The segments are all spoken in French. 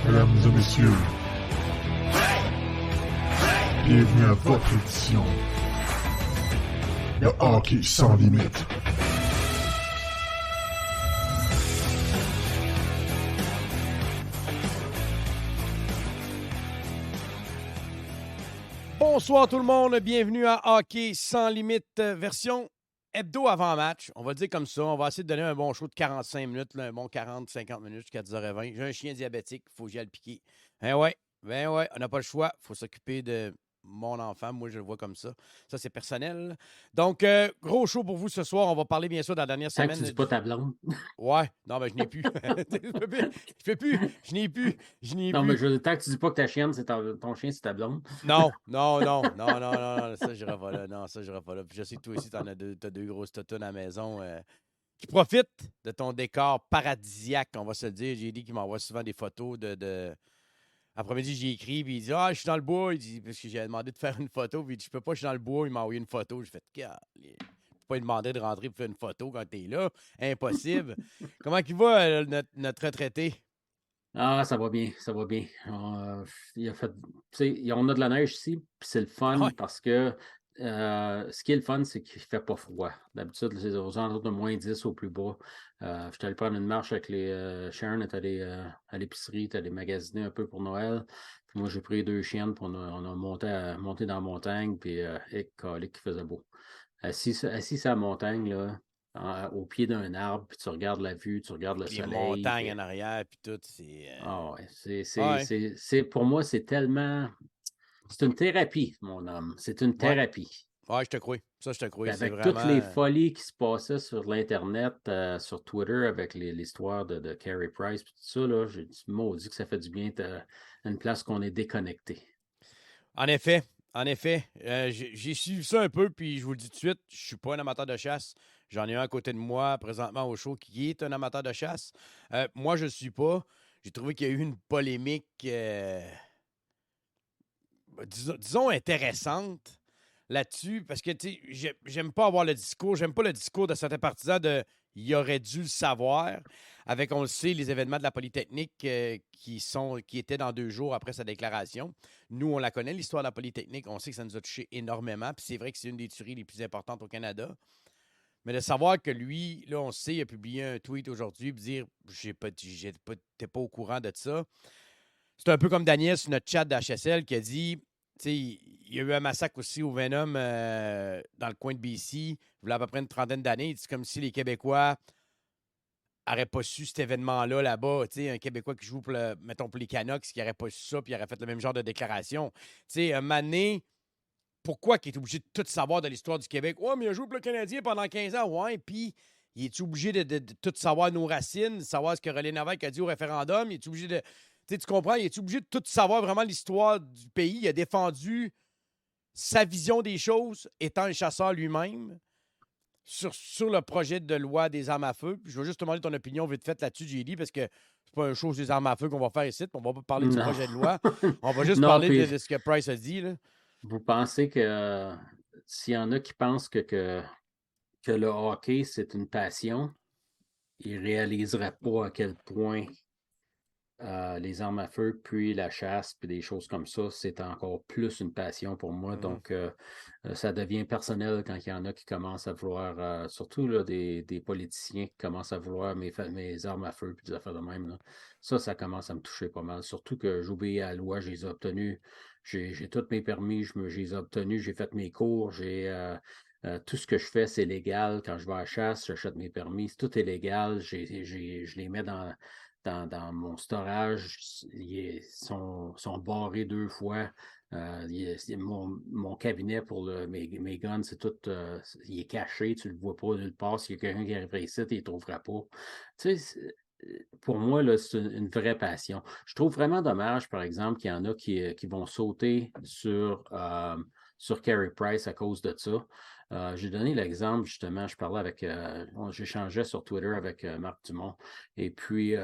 Mesdames et messieurs, bienvenue à votre édition de Hockey sans limite. Bonsoir tout le monde, bienvenue à Hockey sans limite, version hebdo avant match. On va le dire comme ça, on va essayer de donner un bon show de 45 minutes, là, un bon 40-50 minutes jusqu'à 10h20. J'ai un chien diabétique, il faut que j'y aille le piquer. Ben ouais, on n'a pas le choix, il faut s'occuper de mon enfant, moi je le vois comme ça. Ça c'est personnel. Donc, gros show pour vous ce soir, on va parler bien sûr de la dernière Tant que semaine. tu dis pas ta blonde. Ouais, non, ben je n'ai plus. Je n'ai Non, mais plus. tant que tu dis pas que ta chienne, ton chien, c'est ta blonde. Non, ça, j'irai pas là. Non, ça, j'irai pas là. Puis je sais que toi aussi, t'as deux grosses toutounes à la maison qui profitent de ton décor paradisiaque, on va se le dire. J'ai dit qu'il m'envoie souvent des photos de... Après-midi, j'ai écrit, puis il dit « Ah, je suis dans le bois. » Il dit, parce que j'ai demandé de faire une photo, puis il dit « Je peux pas, je suis dans le bois. » Il m'a envoyé une photo. J'ai fait « Je peux pas lui demander de rentrer pour faire une photo quand t'es là. Impossible. » Comment il va, notre retraité? Ah, ça va bien, ça va bien. Il a fait, tu sais, on a de la neige ici, puis c'est le fun Ouais. parce que ce qui est le fun, c'est qu'il fait pas froid. D'habitude, c'est aux alentours de -10 au plus bas. Je suis allé prendre une marche avec les Sharon est allé à l'épicerie, est allé magasiner un peu pour Noël. Puis moi, j'ai pris 2 chiennes, puis on a monté dans la montagne, puis calique qui faisait beau. Assis sur la montagne, là, au pied d'un arbre, puis tu regardes la vue, tu regardes le Puis les soleil. montagnes en arrière, puis tout, c'est... Ah ouais, Ouais, pour moi, c'est tellement. C'est une thérapie, mon homme. C'est une ouais, thérapie. ouais, je te crois. Ça, je te Puis crois. C'est avec toutes les vraiment... folies qui se passaient sur l'Internet, sur Twitter, avec l'histoire de Carey Price, puis tout ça, là, j'ai dit, maudit que ça fait du bien à une place qu'on est déconnecté. En effet, en effet. J'ai suivi ça un peu, puis je vous le dis tout de suite, je suis pas un amateur de chasse. J'en ai un à côté de moi présentement au show qui est un amateur de chasse. Moi, je ne suis pas. J'ai trouvé qu'il y a eu une polémique, disons intéressante là-dessus, parce que, tu sais, j'aime pas avoir le discours, j'aime pas le discours de certains partisans de il aurait dû le savoir, avec, on le sait, les événements de la Polytechnique qui étaient dans 2 jours après sa déclaration. Nous, on la connaît, l'histoire de la Polytechnique, on sait que ça nous a touché énormément, puis c'est vrai que c'est une des tueries les plus importantes au Canada. Mais de savoir que lui, là, on sait, il a publié un tweet aujourd'hui, puis dire t'es pas au courant de ça. C'est un peu comme Daniel sur notre chat d'HSL qui a dit, tu sais, il y a eu un massacre aussi au Venom dans le coin de BC, il y a à peu près une trentaine d'années. C'est comme si les Québécois n'auraient pas su cet événement-là là-bas. Tu sais, un Québécois qui joue pour, mettons, pour les Canucks, qui n'aurait pas su ça, puis il aurait fait le même genre de déclaration. Tu sais, un mané, pourquoi qu'il est obligé de tout savoir de l'histoire du Québec? Ouais, mais il a joué pour le Canadien pendant 15 ans. Ouais, puis il est obligé de tout savoir nos racines, de savoir ce que René Lévesque a dit au référendum? Il est obligé de. Tu sais, tu comprends? Il est obligé de tout savoir vraiment l'histoire du pays. Il a défendu sa vision des choses, étant un chasseur lui-même, sur le projet de loi des armes à feu. Puis je veux juste te demander ton opinion vite faite là-dessus, JD, parce que c'est pas une chose des armes à feu qu'on va faire ici. On va pas parler du Non. projet de loi. On va juste Non, parler puis de ce que Price a dit, là. vous pensez que s'il y en a qui pensent que le hockey, c'est une passion, ils ne réaliseraient pas à quel point les armes à feu, puis la chasse, puis des choses comme ça, c'est encore plus une passion pour moi. Mhm. Donc, ça devient personnel quand il y en a qui commencent à vouloir, surtout là, des politiciens qui commencent à vouloir mes armes à feu, puis des affaires de même. Là. Ça commence à me toucher pas mal. Surtout que j'obéis à la loi, je les ai obtenus. J'ai tous mes permis, je les ai obtenus, j'ai fait mes cours, tout ce que je fais, c'est légal. Quand je vais à la chasse, j'achète mes permis, tout est légal. Je les mets dans mon storage, ils sont barrés 2 fois. Mon cabinet pour mes guns, c'est tout, il est caché, tu ne le vois pas nulle part. S'il y a quelqu'un qui arriverait ici, il ne trouvera pas. Tu sais, pour moi, là, c'est une vraie passion. Je trouve vraiment dommage, par exemple, qu'il y en a qui vont sauter sur Carey Price à cause de ça. J'ai donné l'exemple, justement, j'échangeais sur Twitter avec Marc Dumont. Et puis,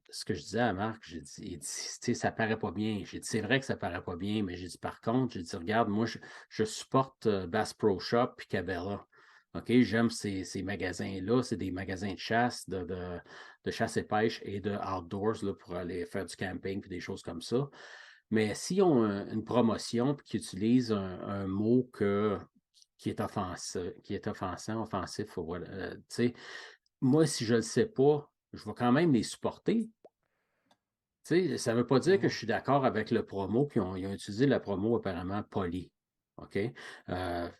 ce que je disais à Marc, il dit, tu sais, ça paraît pas bien. J'ai dit, c'est vrai que ça paraît pas bien, mais j'ai dit, par contre, j'ai dit, regarde, moi, je supporte Bass Pro Shop puis Cabela. OK, j'aime ces magasins-là. C'est des magasins de chasse, de chasse et pêche et de outdoors là, pour aller faire du camping et des choses comme ça. Mais s'ils ont une promotion et qu'ils utilisent un mot qui est offensant, offensif, voilà, tu sais, moi, si je ne le sais pas, je vais quand même les supporter. Tu sais, ça ne veut pas dire que Mhm. je suis d'accord avec le promo, ils ont utilisé la promo apparemment polie. OK?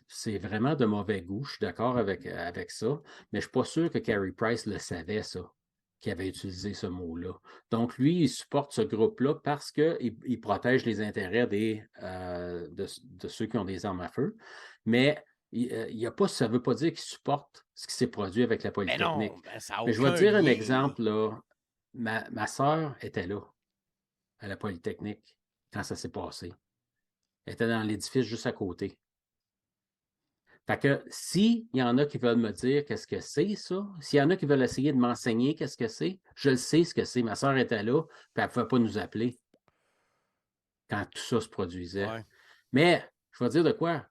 C'est vraiment de mauvais goût, je suis d'accord avec ça, mais je ne suis pas sûr que Carey Price le savait, ça, qu'il avait utilisé ce mot-là. Donc, lui, il supporte ce groupe-là parce qu'il protège les intérêts de ceux qui ont des armes à feu, mais ça ne veut pas dire qu'il supporte ce qui s'est produit avec la Mais Polytechnique. non, ben, ça n'a Mais je vais te aucun dire un lien. exemple, là. Ma sœur était là à la Polytechnique quand ça s'est passé. Elle était dans l'édifice juste à côté. Fait que s'il y en a qui veulent me dire qu'est-ce que c'est, ça, s'il y en a qui veulent essayer de m'enseigner qu'est-ce que c'est, je le sais ce que c'est. Ma soeur était là, puis elle ne pouvait pas nous appeler quand tout ça se produisait. Ouais. Mais je vais dire de quoi?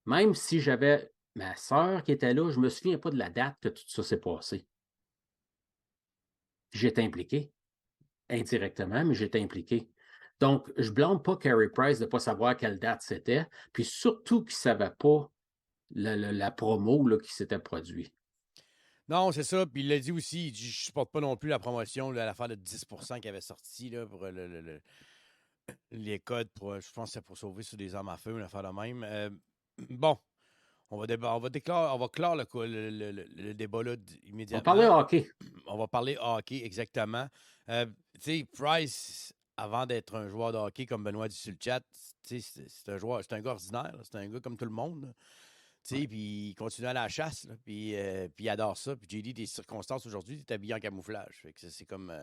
Même si j'avais ma soeur qui était là, je ne me souviens pas de la date que tout ça s'est passé. J'étais impliqué, indirectement, mais j'étais impliqué. Donc, je ne blâme pas Carey Price de ne pas savoir quelle date c'était, puis surtout qu'il ne savait pas la promo là, qui s'était produite. Non, c'est ça. Puis il l'a dit aussi. Il dit, je supporte pas non plus la promotion, là, l'affaire de 10% qui avait sorti là, pour les codes pour, je pense que c'est pour sauver sur des armes à feu, une affaire de même. Bon, on va clore le débat là On va parler immédiatement. hockey. On va parler hockey, exactement. Tu sais, Price, avant d'être un joueur de hockey comme Benoît dit sur le chat, c'est un joueur, c'est un gars ordinaire, là. C'est un gars comme tout le monde, là. Tu sais, Ouais. puis il continue à la chasse, là, puis il adore ça. Puis j'ai dit des circonstances aujourd'hui, il est habillé en camouflage. Fait que c'est comme.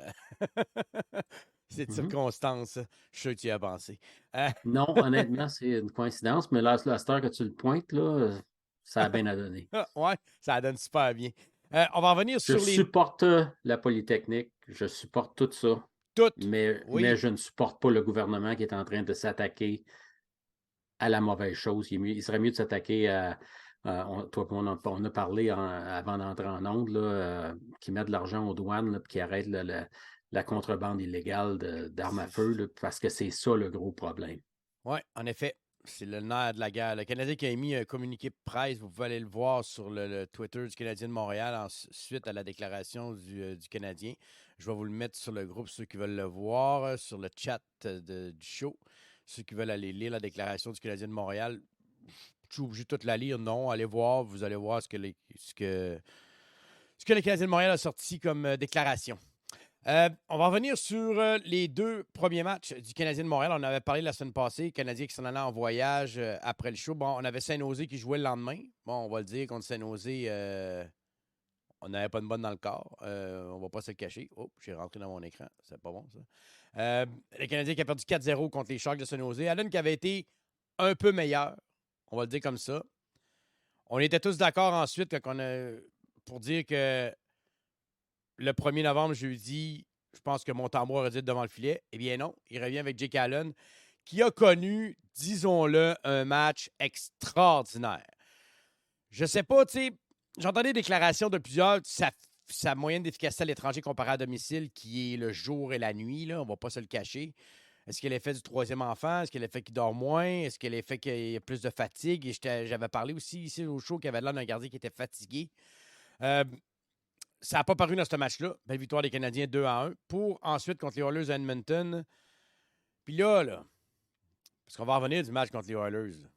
C'est de Mhm. circonstances. Je suis sûr que tu y as pensé. Euh, Non, honnêtement, c'est une coïncidence, mais là, à cette heure que tu le pointes, là, ça a bien à donner. ouais, ça donne super bien. On va revenir Je sur les supporte la Polytechnique, je supporte tout ça, toutes. mais Oui, je ne supporte pas le gouvernement qui est en train de s'attaquer à la mauvaise chose. Il serait mieux de s'attaquer toi, on a parlé avant d'entrer en onde, là, qui mettent de l'argent aux douanes, là, puis qui arrêtent la contrebande illégale d'armes à c'est feu, là, parce que c'est ça le gros problème. ouais, en effet. C'est le nerf de la guerre. Le Canadien qui a émis un communiqué de presse, vous pouvez aller le voir sur le Twitter du Canadien de Montréal suite à la déclaration du Canadien. Je vais vous le mettre sur le groupe, ceux qui veulent le voir, sur le chat du show. Ceux qui veulent aller lire la déclaration du Canadien de Montréal, je suis obligé de toute la lire. Non, allez voir, vous allez voir ce que le Canadien de Montréal a sorti comme déclaration. On va revenir sur les deux premiers matchs du Canadien de Montréal. On avait parlé la semaine passée, le Canadien qui s'en allait en voyage après le show. Bon, on avait Saint-Nosé qui jouait le lendemain. Bon, on va le dire, contre Saint-Nosé, on n'avait pas de bonne dans le corps. On va pas se le cacher. Oh, j'ai rentré dans mon écran. C'est pas bon, ça. Le Canadien qui a perdu 4-0 contre les Sharks de Saint-Nosé. Allen qui avait été un peu meilleur. On va le dire comme ça. On était tous d'accord ensuite pour dire que le 1er novembre, jeudi, je pense que Montembour aurait dû être devant le filet. Eh bien non, il revient avec Jake Allen, qui a connu, disons-le, un match extraordinaire. Je sais pas, tu sais, j'entendais des déclarations de plusieurs, sa moyenne d'efficacité à l'étranger comparée à domicile, qui est le jour et la nuit, là, on va pas se le cacher. Est-ce qu'elle est fait du troisième enfant? Est-ce qu'elle est fait qu'il dort moins? Est-ce qu'elle est fait qu'il y a plus de fatigue? Et j'avais parlé aussi ici au show qu'il y avait l'air d'un gardien qui était fatigué. Euh, Ça n'a pas paru dans ce match-là. Belle victoire des Canadiens 2-1 pour ensuite contre les Oilers à Edmonton. Puis là, parce qu'on va revenir du match contre les Oilers, là.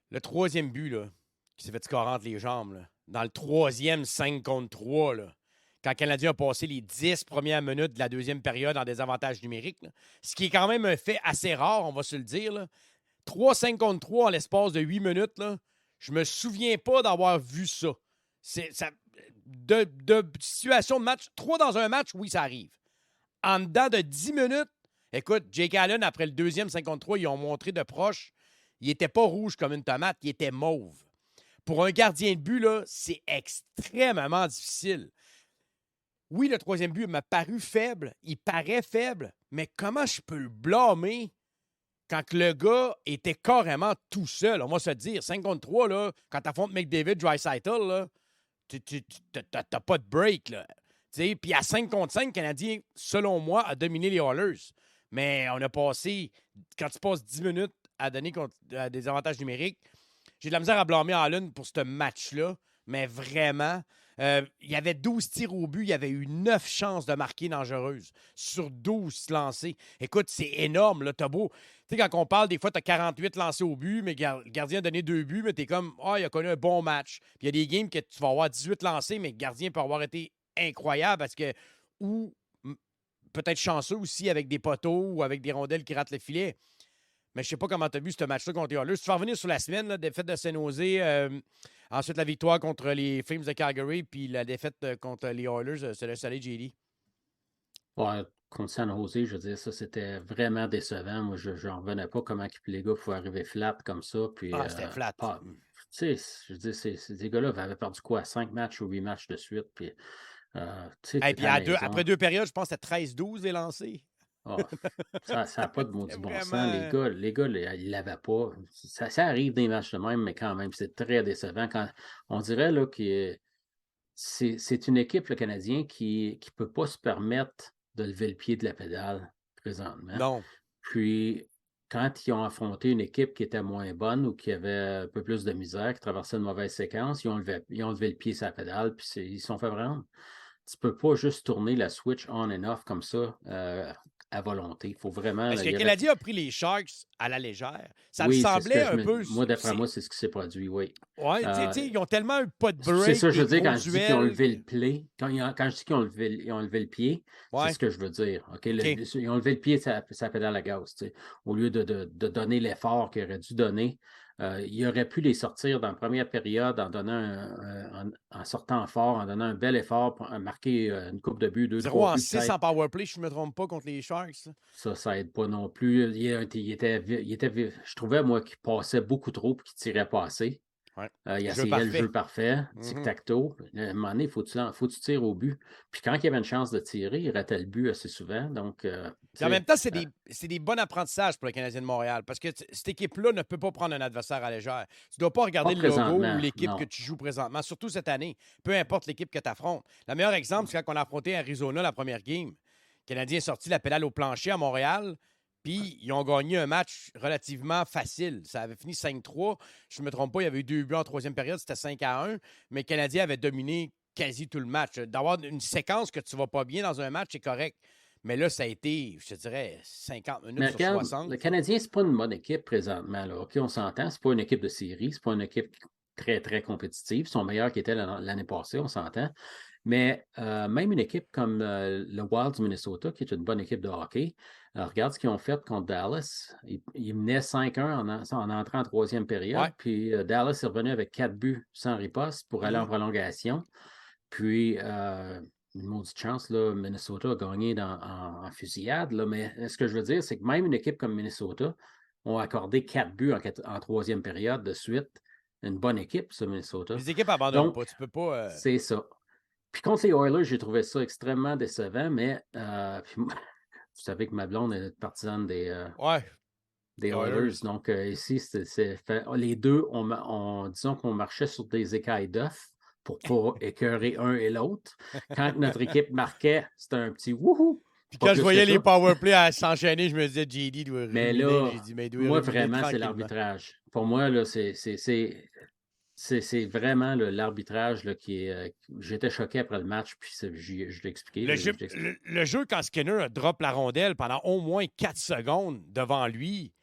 Le troisième but, là, qui s'est fait scorer entre les jambes, là, dans le troisième 5 contre 3, là, quand le Canadien a passé les 10 premières minutes de la deuxième période en désavantage numérique, là, ce qui est quand même un fait assez rare, on va se le dire. Là. 3-5 contre 3 en l'espace de 8 minutes, là, je me souviens pas d'avoir vu ça. De situation de match, 3 dans un match, oui, ça arrive. En dedans de 10 minutes, écoute, Jake Allen, après le deuxième 53, ils ont montré de proche, il n'était pas rouge comme une tomate, il était mauve. Pour un gardien de but, là, c'est extrêmement difficile. Oui, le troisième but m'a paru faible, il paraît faible, mais comment je peux le blâmer quand que le gars était carrément tout seul, on va se dire, 5 contre 3, là, quand tu affrontes McDavid, Draisaitl, là, t'as pas de break. Là. Puis à 5 contre 5, le Canadien, selon moi, a dominé les Oilers. Mais on a passé, quand tu passes 10 minutes à donner à des avantages numériques, j'ai de la misère à blâmer Allen pour ce match-là, mais vraiment. Il y avait 12 tirs au but, il y avait eu 9 chances de marquer dangereuses sur 12 lancés. Écoute, c'est énorme, là, t'as beau. Tu sais, quand on parle, des fois, tu as 48 lancés au but, mais le gardien a donné 2 buts, mais tu es comme, il a connu un bon match. Puis il y a des games que tu vas avoir 18 lancés, mais le gardien peut avoir été incroyable parce que, ou peut-être chanceux aussi avec des poteaux ou avec des rondelles qui ratent le filet. Mais je ne sais pas comment tu as vu ce match-là contre les Oilers. Tu vas revenir sur la semaine, la défaite de San Jose, ensuite la victoire contre les Flames de Calgary, puis la défaite contre les Oilers, c'est le soleil, JD. Ouais, contre San Jose, je veux dire, ça, c'était vraiment décevant. Moi, je n'en revenais pas comment les gars pouvaient arriver flat comme ça. Puis, C'était flat. Tu sais, je veux dire, ces gars-là avaient perdu quoi, 5 matchs ou 8 matchs de suite. Puis, tu sais, puis après 2 périodes, je pense que c'était 13-12 les lancés. Oh, ça n'a pas de maudit bon sens. Vraiment... Les gars, ils ne l'avaient pas. Ça arrive des matchs de même, mais quand même, c'est très décevant. On dirait là, que c'est une équipe, le Canadien, qui ne peut pas se permettre de lever le pied de la pédale présentement. Non. Puis, quand ils ont affronté une équipe qui était moins bonne ou qui avait un peu plus de misère, qui traversait une mauvaise séquence, ils ont levé le pied sur la pédale, puis ils se sont fait prendre. Tu ne peux pas juste tourner la switch on and off comme ça à volonté. Il faut vraiment... Est-ce que le Canadien a pris les Sharks à la légère? Ça oui, me semblait un peu... Moi, d'après moi, c'est ce qui s'est produit, oui. Oui, ils ont tellement eu pas de break. C'est ça, je veux dire, quand je dis duels, qu'ils ont levé le pied, quand je dis qu'ils ont levé le pied, c'est ce que je veux dire. Ils ont levé le pied, ça pédale à gaz. Au lieu de donner l'effort qu'ils auraient dû donner, il aurait pu les sortir dans la première période en sortant fort, en donnant un bel effort pour marquer une coupe de but, 2-3 buts. 0-6 en powerplay, je ne me trompe pas, contre les Sharks. Ça aide pas non plus. Je trouvais, moi, qu'il passait beaucoup trop et qu'il tirait pas assez. Ouais. Il essayait le jeu parfait, tic-tac-toe. À un moment donné, il faut que tu tires au but. Puis quand il y avait une chance de tirer, il ratait le but assez souvent. Donc, en même temps, c'est des bons apprentissages pour le Canadien de Montréal parce que cette équipe-là ne peut pas prendre un adversaire à légère. Tu ne dois pas regarder le logo ou l'équipe que tu joues présentement, surtout cette année. Peu importe l'équipe que tu affrontes. Le meilleur exemple, c'est quand on a affronté Arizona la première game. Le Canadien est sorti la pédale au plancher à Montréal. Puis, ils ont gagné un match relativement facile. Ça avait fini 5-3. Je ne me trompe pas, il y avait eu 2 buts en troisième période. C'était 5-1. Mais le Canadien avait dominé quasi tout le match. D'avoir une séquence que tu ne vas pas bien dans un match, c'est correct. Mais là, ça a été, je te dirais, 50 minutes mais sur regarde, 60. Le Canadien, c'est pas une bonne équipe présentement. Là. OK, on s'entend. C'est pas une équipe de série. C'est pas une équipe très, très compétitive. Ils sont meilleurs qu'ils étaient l'année passée, on s'entend. Mais même une équipe comme le Wild du Minnesota, qui est une bonne équipe de hockey, regarde ce qu'ils ont fait contre Dallas. Ils menaient 5-1 en entrant en troisième période. Ouais. Puis Dallas est revenu avec 4 buts sans riposte pour aller en prolongation. Puis, une maudite chance, là, Minnesota a gagné en fusillade. Là, mais ce que je veux dire, c'est que même une équipe comme Minnesota ont accordé 4 buts en troisième période de suite. Une bonne équipe, ça, Minnesota. Les équipes abandonnent pas. Tu peux pas... C'est ça. Puis contre les Oilers, j'ai trouvé ça extrêmement décevant, mais puis, vous savez que ma blonde est partisane des Oilers. Donc ici, les deux, disons qu'on marchait sur des écailles d'œufs pour ne pas écœurer un et l'autre. Quand notre équipe marquait, c'était un petit wouhou. Puis quand je voyais les powerplays à s'enchaîner, je me disais, JD doit mais là, moi, vraiment, c'est l'arbitrage. Pour moi, là, c'est vraiment l'arbitrage là, qui est. J'étais choqué après le match, puis je l'ai expliqué. Le jeu, quand Skinner drop la rondelle pendant au moins 4 secondes devant lui,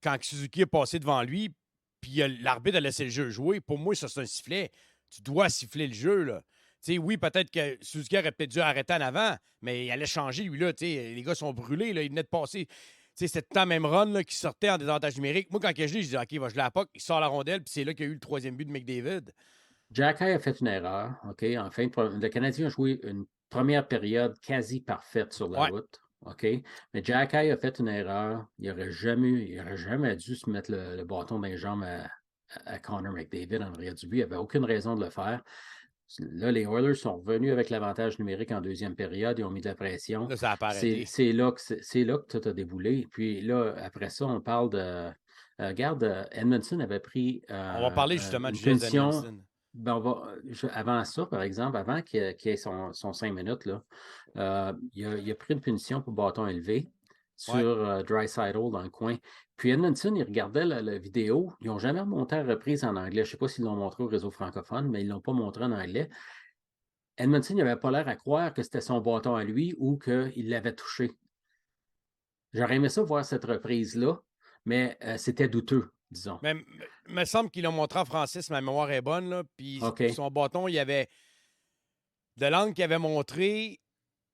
quand Suzuki est passé devant lui, puis l'arbitre a laissé le jeu jouer, pour moi, ça, c'est un sifflet. Tu dois siffler le jeu, là. T'sais, oui, peut-être que Suzuki aurait peut-être dû arrêter en avant, mais il allait changer, lui, là. Les gars sont brûlés, là, ils venaient de passer. C'était tout le temps même run là, qui sortait en désavantage numérique. Moi, quand je dis, OK, il va geler la puck, il sort la rondelle, puis c'est là qu'il y a eu le 3e but de McDavid. Jack a fait une erreur. OK, le Canadien a joué une première période quasi parfaite sur la route. OK, mais Jack a fait une erreur. Il n'aurait jamais dû se mettre le bâton dans les jambes à Connor McDavid en arrière du but. Il n'avait aucune raison de le faire. Là, les Oilers sont revenus avec l'avantage numérique en deuxième période. Ils ont mis de la pression. Là, ça n'a pas arrêté. C'est là que tout a déboulé. Puis là, après ça, on parle de... regarde, Edmondson avait pris On va parler justement une du geste punition. d'Edmondson. Avant ça, par exemple, avant qu'il ait son 5 minutes, là, il a pris une punition pour bâton élevé sur Draisaitl dans le coin. Puis Edmondson, il regardait la vidéo. Ils n'ont jamais remonté la reprise en anglais. Je ne sais pas s'ils l'ont montré au réseau francophone, mais ils ne l'ont pas montré en anglais. Edmondson, il n'avait pas l'air à croire que c'était son bâton à lui ou qu'il l'avait touché. J'aurais aimé ça voir cette reprise-là, mais c'était douteux, disons. Mais il me semble qu'ils l'ont montré en français, si ma mémoire est bonne. Là, puis son bâton, il y avait... De l'angle qu'il avait montré,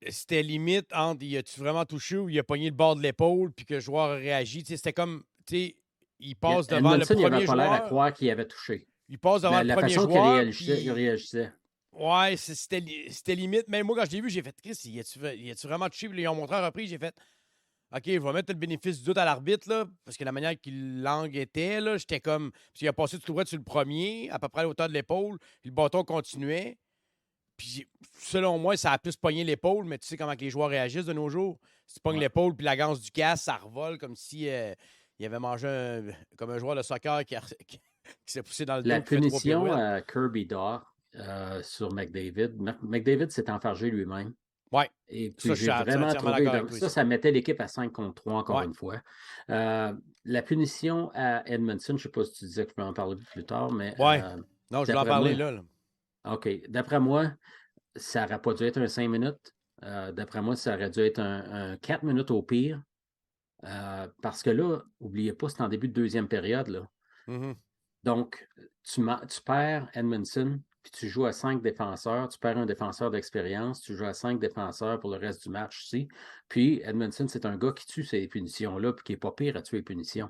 c'était limite entre il a-tu vraiment touché ou il a pogné le bord de l'épaule puis que le joueur a réagi. C'était comme, il passe devant Edmondson, le premier il n'avait pas l'air à joueur. croire qu'il avait touché. Il passe devant le premier joueur. La façon qu'il réagissait. Ouais, c'était limite. Même moi, quand je l'ai vu, j'ai fait, Chris, il a-tu vraiment touché? Puis ils ont montré en reprise, j'ai fait, OK, je vais mettre le bénéfice du doute à l'arbitre, là, parce que la manière qu'il l'angle était, là, j'étais comme, parce qu'il a passé tout droit sur le premier, à peu près à la hauteur de l'épaule, puis le bâton continuait. Puis, selon moi, ça a plus pogné l'épaule, mais tu sais comment que les joueurs réagissent de nos jours. Si tu pognes l'épaule, puis la ganse du casque, ça revole comme si il avait mangé comme un joueur de soccer qui s'est poussé dans le dos. La punition à Kirby Dach sur McDavid. McDavid s'est enfargé lui-même. Oui. Et puis, j'ai vraiment trouvé... Ça mettait l'équipe à 5 contre 3, encore une fois. La punition à Edmondson, je ne sais pas si tu disais que je peux en parler plus tard, mais... Oui. Non, je vais en parler là. OK. D'après moi, ça n'aurait pas dû être un 5 minutes. D'après moi, ça aurait dû être un 4 minutes au pire. Parce que là, n'oubliez pas, c'est en début de deuxième période. Là. Mm-hmm. Donc, tu perds Edmondson, puis tu joues à 5 défenseurs. Tu perds un défenseur d'expérience. Tu joues à 5 défenseurs pour le reste du match aussi. Puis, Edmondson, c'est un gars qui tue ces punitions-là, puis qui n'est pas pire à tuer les punitions.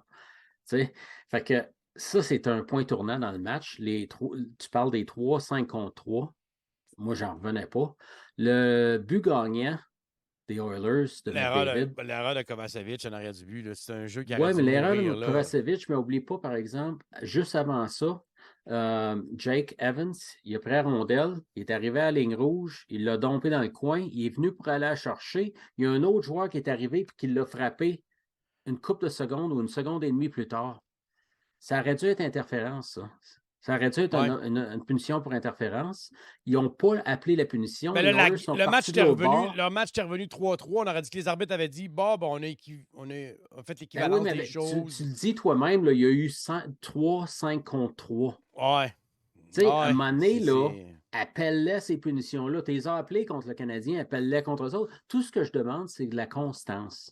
Tu sais? Fait que ça, c'est un point tournant dans le match. Tu parles des 3, 5 contre 3. Moi, j'en revenais pas. Le but gagnant des Oilers de McDavid. L'erreur de Kovacevic en arrière du but, c'est un jeu qui a Oui, mais l'erreur de Kovacevic, mais n'oublie pas, par exemple, juste avant ça, Jake Evans, il a pris la rondelle, il est arrivé à la ligne rouge, il l'a dompé dans le coin, il est venu pour aller la chercher. Il y a un autre joueur qui est arrivé et qui l'a frappé une couple de secondes ou une seconde et demie plus tard. Ça aurait dû être interférence, ça. Ça aurait dû être une punition pour interférence. Ils n'ont pas appelé la punition. Mais le match était revenu 3-3. On aurait dit que les arbitres avaient dit on a fait l'équivalence des choses. Tu le dis toi-même, là, il y a eu 3, 5 contre 3. Ouais. Tu sais, à un moment donné, appelle-les ces punitions-là. Tu les as appelées contre le Canadien, appelle-les contre eux autres. Tout ce que je demande, c'est de la constance.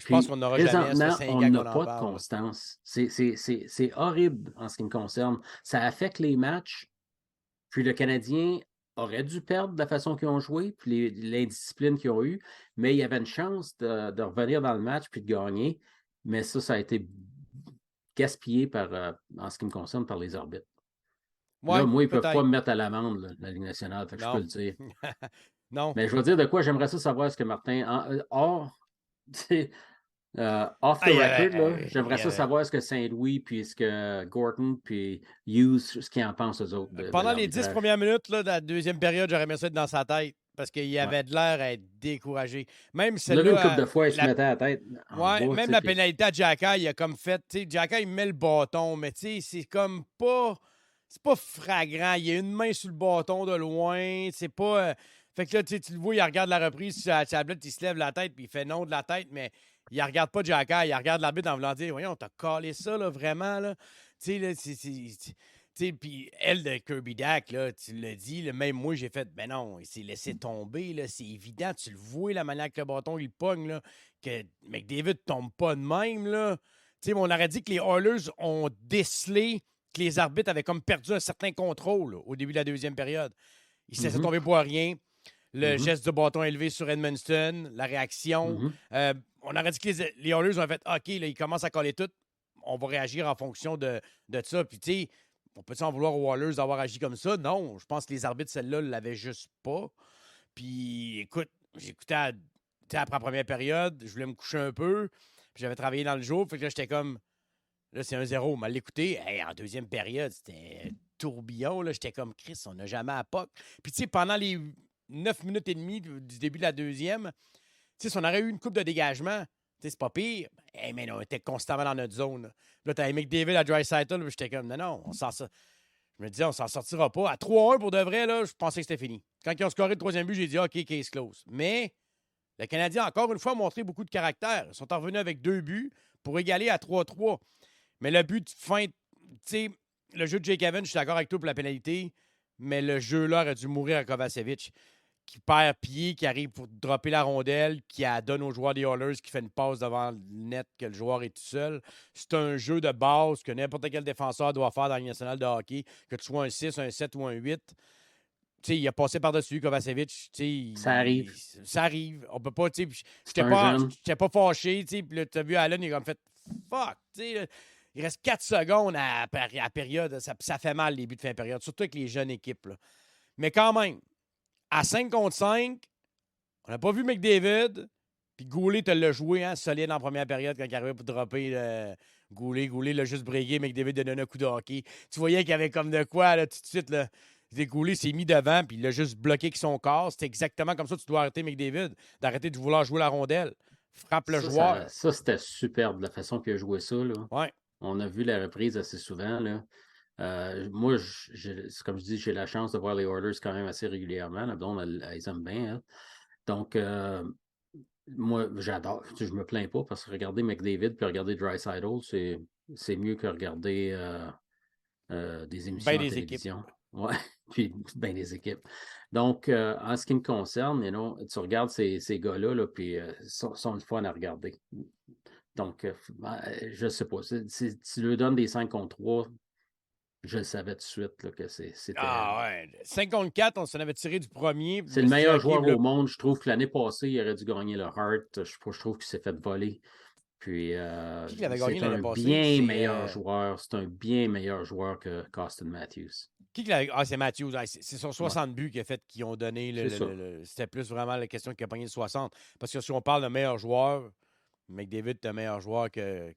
Je pense qu'on n'aura jamais on n'a pas de constance. C'est horrible en ce qui me concerne. Ça affecte les matchs. Puis le Canadien aurait dû perdre de la façon qu'ils ont joué, puis l'indiscipline qu'ils ont eue, mais il y avait une chance de revenir dans le match puis de gagner. Mais ça a été gaspillé en ce qui me concerne par les arbitres. Ouais, là, moi, ils ne peuvent pas me mettre à l'amende, la Ligue nationale, fait que je peux le dire. Non. Mais je veux dire de quoi, j'aimerais ça savoir ce que Martin... off the record, j'aimerais ça savoir ce que Saint-Louis, puis ce que Gorton, puis Hughes, ce qu'ils en pensent, eux autres. Pendant les 10 premières minutes là, de la deuxième période, j'aurais aimé ça être dans sa tête, parce qu'il avait de l'air à être découragé. Même celle-là... une couple de fois, il se mettait à la tête. Même la pénalité à Xhekaj, il a comme fait... Xhekaj, il met le bâton, mais c'est comme pas... C'est pas flagrant. Il y a une main sur le bâton de loin. C'est pas... Fait que là, tu le vois, il regarde la reprise sur la tablette, il se lève la tête, puis il fait non de la tête, mais il regarde pas Xhekaj, il regarde l'arbitre en voulant dire, voyons, t'as calé ça, là, vraiment, là. Tu sais, là, puis elle de Kirby Dach, là, tu l'as dit, là, même moi, j'ai fait, ben non, il s'est laissé tomber, là, c'est évident, tu le vois, la manière que le bâton, il pogne, là, que McDavid tombe pas de même, là. Tu sais, on aurait dit que les Oilers ont décelé que les arbitres avaient comme perdu un certain contrôle là, au début de la deuxième période. Ils se laissaient tomber pour rien. Le geste de bâton élevé sur Edmondson, la réaction. On aurait dit que les Oilers ont fait OK, là, ils commencent à coller tout. On va réagir en fonction de ça. Puis, tu sais, on peut s'en vouloir aux Oilers d'avoir agi comme ça? Non, je pense que les arbitres, celle-là, ne l'avaient juste pas. Puis, écoute, j'écoutais après la première période, je voulais me coucher un peu. Puis, j'avais travaillé dans le jour. Fait que là, j'étais comme. Là, c'est 1-0. On m'a l'écouté. Hey, en deuxième période, c'était tourbillon. Là, j'étais comme Chris, on n'a jamais à POC. Puis, tu sais, pendant les 9 minutes et demie du début de la deuxième, tu sais, si on aurait eu une coupe de dégagement, tu sais, c'est pas pire. Mais on était constamment dans notre zone. Là, t'avais McDavid à Draisaitl, j'étais comme, non, on s'en sort. Je me disais, on s'en sortira pas. À 3-1 pour de vrai, là, je pensais que c'était fini. Quand ils ont scoré le troisième but, j'ai dit, OK, case close. Mais le Canadien, encore une fois, a montré beaucoup de caractère. Ils sont revenus avec 2 buts pour égaler à 3-3. Mais le but de fin, tu sais, le jeu de Jake Evans, je suis d'accord avec toi pour la pénalité, mais le jeu-là aurait dû mourir à Kovacevic, qui perd pied, qui arrive pour dropper la rondelle, qui donne au joueur des Oilers, qui fait une passe devant le net, que le joueur est tout seul. C'est un jeu de base que n'importe quel défenseur doit faire dans la Ligue nationale de hockey, que tu sois un 6, un 7 ou un 8. Tu sais, il a passé par-dessus Kovacevic. Ça arrive. Ça arrive. On peut pas, tu sais, jeune. j'étais pas fâché, tu sais, puis là, t'as vu Allen, il a comme fait fuck, tu sais. Il reste 4 secondes à période. Ça fait mal, les buts de fin de période, surtout avec les jeunes équipes. Là. Mais quand même, à 5 contre 5, on n'a pas vu McDavid. Puis Goulet te l'a joué, hein, solide en première période quand il arrivait pour dropper Goulet. Goulet l'a juste breaké. McDavid donné un coup de hockey. Tu voyais qu'il y avait comme de quoi, là, tout de suite. Là. Goulet s'est mis devant, puis il l'a juste bloqué avec son corps. C'est exactement comme ça que tu dois arrêter McDavid, d'arrêter de vouloir jouer la rondelle. Frappe le joueur. Ça, c'était superbe, la façon qu'il a joué ça. Là. Ouais. On a vu la reprise assez souvent. Là. Moi, comme je dis, j'ai la chance de voir les Oilers quand même assez régulièrement. La blonde, elle aime bien. Hein. Donc, moi, j'adore. Je me plains pas parce que regarder McDavid puis regarder Draisaitl, c'est mieux que regarder des émissions de télévision. Équipes. Ouais, puis bien des équipes. Donc, en ce qui me concerne, tu regardes ces gars-là, là, puis sont le fun à regarder. Donc, je ne sais pas. Si tu leur donnes des 5 contre 3, je le savais tout de suite là, que c'était. Ah ouais. 5 contre 4, on s'en avait tiré du premier. C'est le meilleur joueur au monde. Je trouve que l'année passée, il aurait dû gagner le Hart. Je trouve qu'il s'est fait voler. Puis, qui avait gagné c'est un bien meilleur joueur. C'est un bien meilleur joueur que Auston Matthews. C'est Matthews. C'est son 60 buts qu'il a fait qui ont donné. C'était plus vraiment la question qui a pogné le 60. Parce que si on parle de meilleur joueur, McDavid est un meilleur joueur que...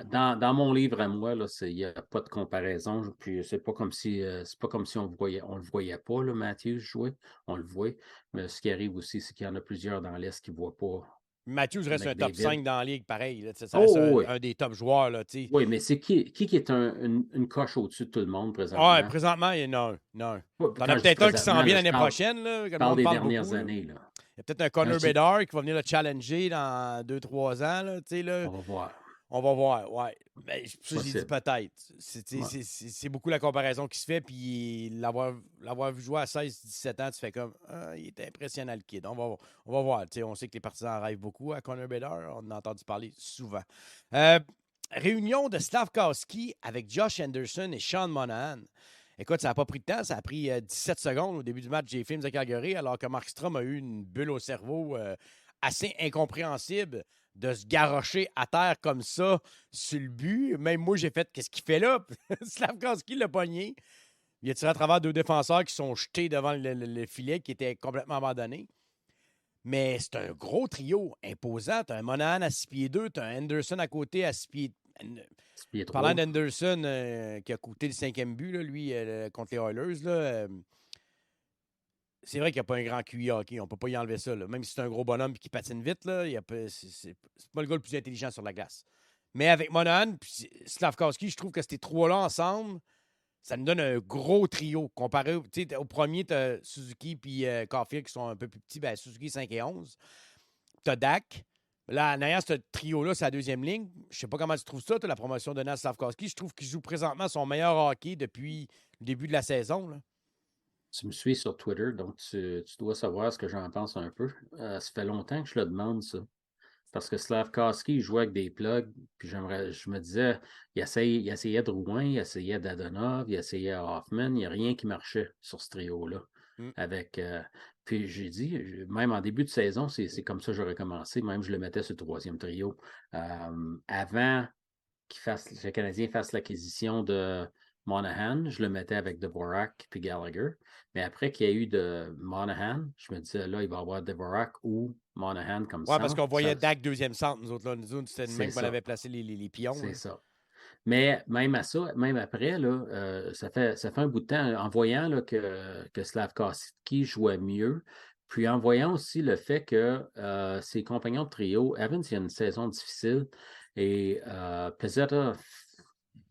Dans mon livre à moi, il n'y a pas de comparaison. Puis c'est pas comme si on le voyait pas, là, Matthews jouer. On le voit. Mais ce qui arrive aussi, c'est qu'il y en a plusieurs dans l'Est qui ne voient pas. Matthews reste un top 5 dans la ligue, pareil. Là, ça reste un des top joueurs. Là, oui, mais c'est qui est une coche au-dessus de tout le monde présentement? Oui, présentement, il y en a un. Non. T'en as peut-être un qui s'en vient l'année prochaine. Là, je parle des dernières années. Là. Il y a peut-être un Connor Bedard qui va venir le challenger dans 2-3 ans. Là, là. On va voir. On va voir, oui. Mais ça, j'ai dit peut-être. C'est beaucoup la comparaison qui se fait. Puis l'avoir vu jouer à 16-17 ans, tu fais comme il est impressionnant le kid. On va voir. On sait que les partisans rêvent beaucoup à Connor Bedard. On en a entendu parler souvent. Réunion de Slafkowski avec Josh Anderson et Sean Monahan. Écoute, ça n'a pas pris de temps. Ça a pris 17 secondes au début du match des Flames de Calgary, alors que Markstrom a eu une bulle au cerveau assez incompréhensible de se garrocher à terre comme ça sur le but. Même moi, j'ai fait « Qu'est-ce qu'il fait là? » Slafkowski l'a pogné. Il a tiré à travers 2 défenseurs qui sont jetés devant le filet qui était complètement abandonné. Mais c'est un gros trio imposant. Tu as un Monahan à 6 pieds 2, tu as un Anderson à côté à 6 pieds 3. Parlant d'Anderson qui a coûté le 5e but, là, lui, contre les Oilers, là, c'est vrai qu'il n'y a pas un grand QI hockey. On ne peut pas y enlever ça. Là. Même si c'est un gros bonhomme et qui patine vite, là, c'est pas le gars le plus intelligent sur la glace. Mais avec Monahan et Slafkowski, je trouve que ces 3-là ensemble, ça nous donne un gros trio. Comparé au premier, tu as Suzuki et Caulfield qui sont un peu plus petits. Ben, Suzuki 5 et 11. Tu as Dak. Là, derrière ce trio-là, c'est la 2e ligne. Je ne sais pas comment tu trouves ça, la promotion de Nas Slafkowski. Je trouve qu'il joue présentement son meilleur hockey depuis le début de la saison. Là. Tu me suis sur Twitter, donc tu dois savoir ce que j'en pense un peu. Ça fait longtemps que je le demande, ça. Parce que Slafkowski, il jouait avec des plugs, puis je me disais, il essayait de Drouin, il essayait d'Adonov, il essayait Hoffman, il n'y a rien qui marchait sur ce trio-là. Puis j'ai dit, même en début de saison, c'est comme ça que j'aurais commencé, même je le mettais sur le 3e trio. Avant que le Canadien fasse l'acquisition de Monahan, je le mettais avec Dvorak puis Gallagher. Mais après qu'il y ait eu de Monahan, je me disais, là, il va y avoir Dvorak ou Monahan comme ça. Oui, parce qu'on voyait Dak 2e centre, nous autres. Là, c'était même qu'on avait placé les pions. C'est là. ça. Mais même à ça, même après, là, ça fait un bout de temps, en voyant là, que Slavkovski jouait mieux, puis en voyant aussi le fait que ses compagnons de trio, Evans, il a une saison difficile, et Pezzetta,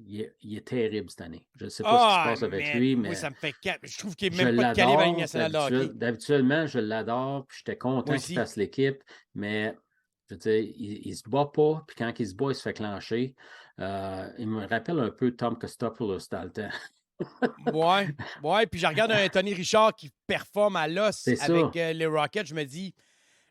il est terrible cette année. Je ne sais pas ce qui se Ah, passe avec man, lui, moi, mais ça me fait je trouve qu'il n'est je même pas de calibre à la Ligue l'adore. nationale de hockey. D'habituellement, je l'adore, puis j'étais Moi content qu'il aussi. fasse l'équipe, mais je veux dire, il se bat pas, puis quand il se bat, il se fait clencher. Il me rappelle un peu Tom Kostopoulos dans le temps. Ouais, ouais. Puis je regarde un Tony Richard qui performe à l'os C'est avec ça. les Rockets. Je me dis,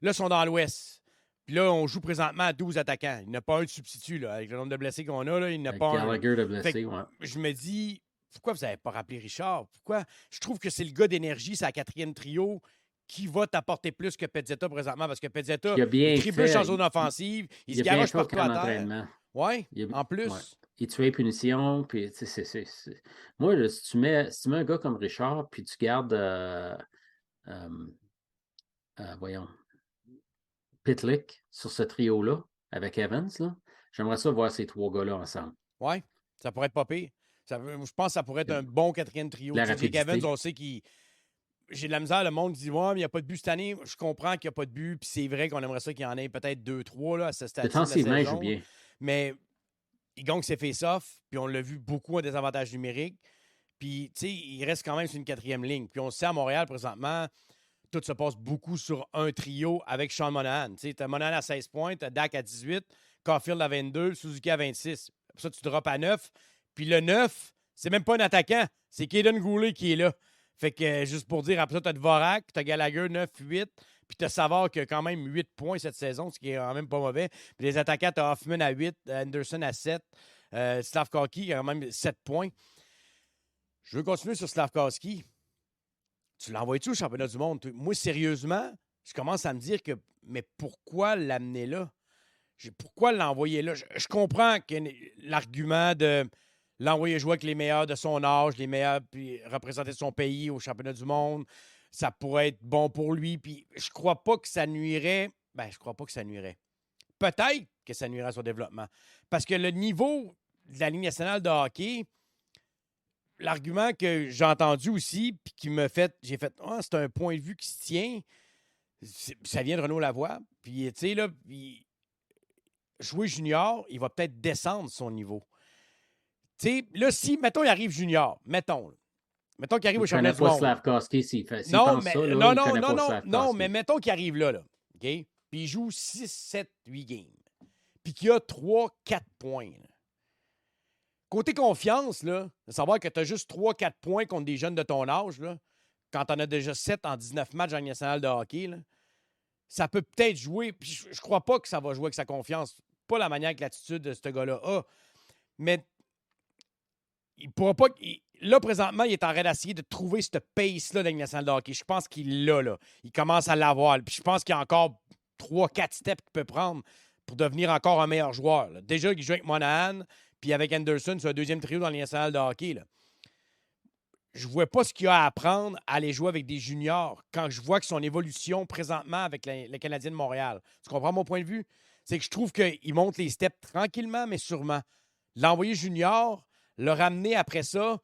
là, ils sont dans l'Ouest. Puis là, on joue présentement à 12 attaquants. Il n'y en a pas un de substitut, là. Avec le nombre de blessés qu'on a, là, il n'y en a Avec pas un. Gallagher de Fait que blessé, ouais. je me dis, pourquoi vous n'avez pas rappelé Richard? Pourquoi? Je trouve que c'est le gars d'énergie, c'est la quatrième trio qui va t'apporter plus que Pezzetta présentement. Parce que Puis Pezzetta, il a il bien trébuche en fait. zone offensive, il Il se a bien garoche fait au partout à camp terre. d'entraînement. Ouais, Il, en ouais. plus. Il tuait les punitions, puis tu sais, moi, là, si tu mets un gars comme Richard, puis tu gardes, voyons, Pitlick sur ce trio-là, avec Evans, là, j'aimerais ça voir ces trois gars-là ensemble. Ouais, ça pourrait être pas pire. Je pense que ça pourrait être un bon quatrième trio. La Jake Evans, rapidité. on sait qu'il. J'ai de la misère, le monde dit ouais, mais il n'y a pas de but cette année. Je comprends qu'il n'y a pas de but, puis c'est vrai qu'on aimerait ça qu'il y en ait peut-être 2-3 là, à ce stade de la Défensivement, il joue saison. bien. Mais il gagne ses face-off, puis on l'a vu beaucoup en désavantage numérique. Puis, tu sais, il reste quand même sur une quatrième ligne. Puis on sait à Montréal, présentement, tout se passe beaucoup sur un trio avec Sean Monahan. Tu as Monahan à 16 points, tu as Dak à 18, Caulfield à 22, Suzuki à 26. Pour ça, tu drops à 9. Puis le 9, c'est même pas un attaquant, c'est Kaden Goulet qui est là. Fait que, juste pour dire, après ça, tu as Dvorak, tu as Gallagher 9, 8. Puis tu as Savard qui a quand même 8 points cette saison, ce qui est quand même pas mauvais. Puis les attaquants, tu as Hoffman à 8, Anderson à 7, Slavkovski a quand même 7 points. Je veux continuer sur Slavkovski. Tu l'envoies-tu au championnat du monde? Moi, sérieusement, je commence à me dire que, mais pourquoi l'amener là? Pourquoi l'envoyer là? Je comprends que l'argument de l'envoyer jouer avec les meilleurs de son âge, les meilleurs, puis représenter son pays au championnat du monde, ça pourrait être bon pour lui. Puis je crois pas que ça nuirait. Ben, je crois pas que ça nuirait. Peut-être que ça nuirait à son développement. Parce que le niveau de la Ligue nationale de hockey, l'argument que j'ai entendu aussi, puis qui me fait, j'ai fait, ah, c'est un point de vue qui se tient. Ça vient de Renaud Lavoie. Puis, tu sais, là, jouer junior, il va peut-être descendre son niveau. Tu sais, là, si, mettons, il arrive junior, mettons qu'il arrive au Il ne connaît championnat du pas monde. Slavkovski. S'il Non, pense mais, ça, là, non, il non, connaît non, pas non, Slavkovski. non, mais mettons qu'il arrive là, OK? Puis il joue 6, 7, 8 games. Puis qu'il a 3, 4 points. Là. Côté confiance, là, de savoir que tu as juste 3-4 points contre des jeunes de ton âge, là, quand tu en as déjà 7 en 19 matchs en national de hockey, là, ça peut peut-être jouer. Puis je crois pas que ça va jouer avec sa confiance. Pas la manière que l'attitude de ce gars-là a. Mais il pourra pas. Là, présentement, il est en train d'essayer de trouver cette pace-là de la nationale de hockey. Je pense qu'il l'a, là. Il commence à l'avoir. Puis je pense qu'il y a encore 3-4 steps qu'il peut prendre pour devenir encore un meilleur joueur. Là. Déjà, il joue avec Monahan, puis avec Anderson, c'est un deuxième trio dans la nationale de hockey. Là. Je ne vois pas ce qu'il y a à apprendre à aller jouer avec des juniors quand je vois que son évolution présentement avec le Canadien de Montréal. Tu comprends mon point de vue? C'est que je trouve qu'il monte les steps tranquillement, mais sûrement. L'envoyer junior, le ramener après ça,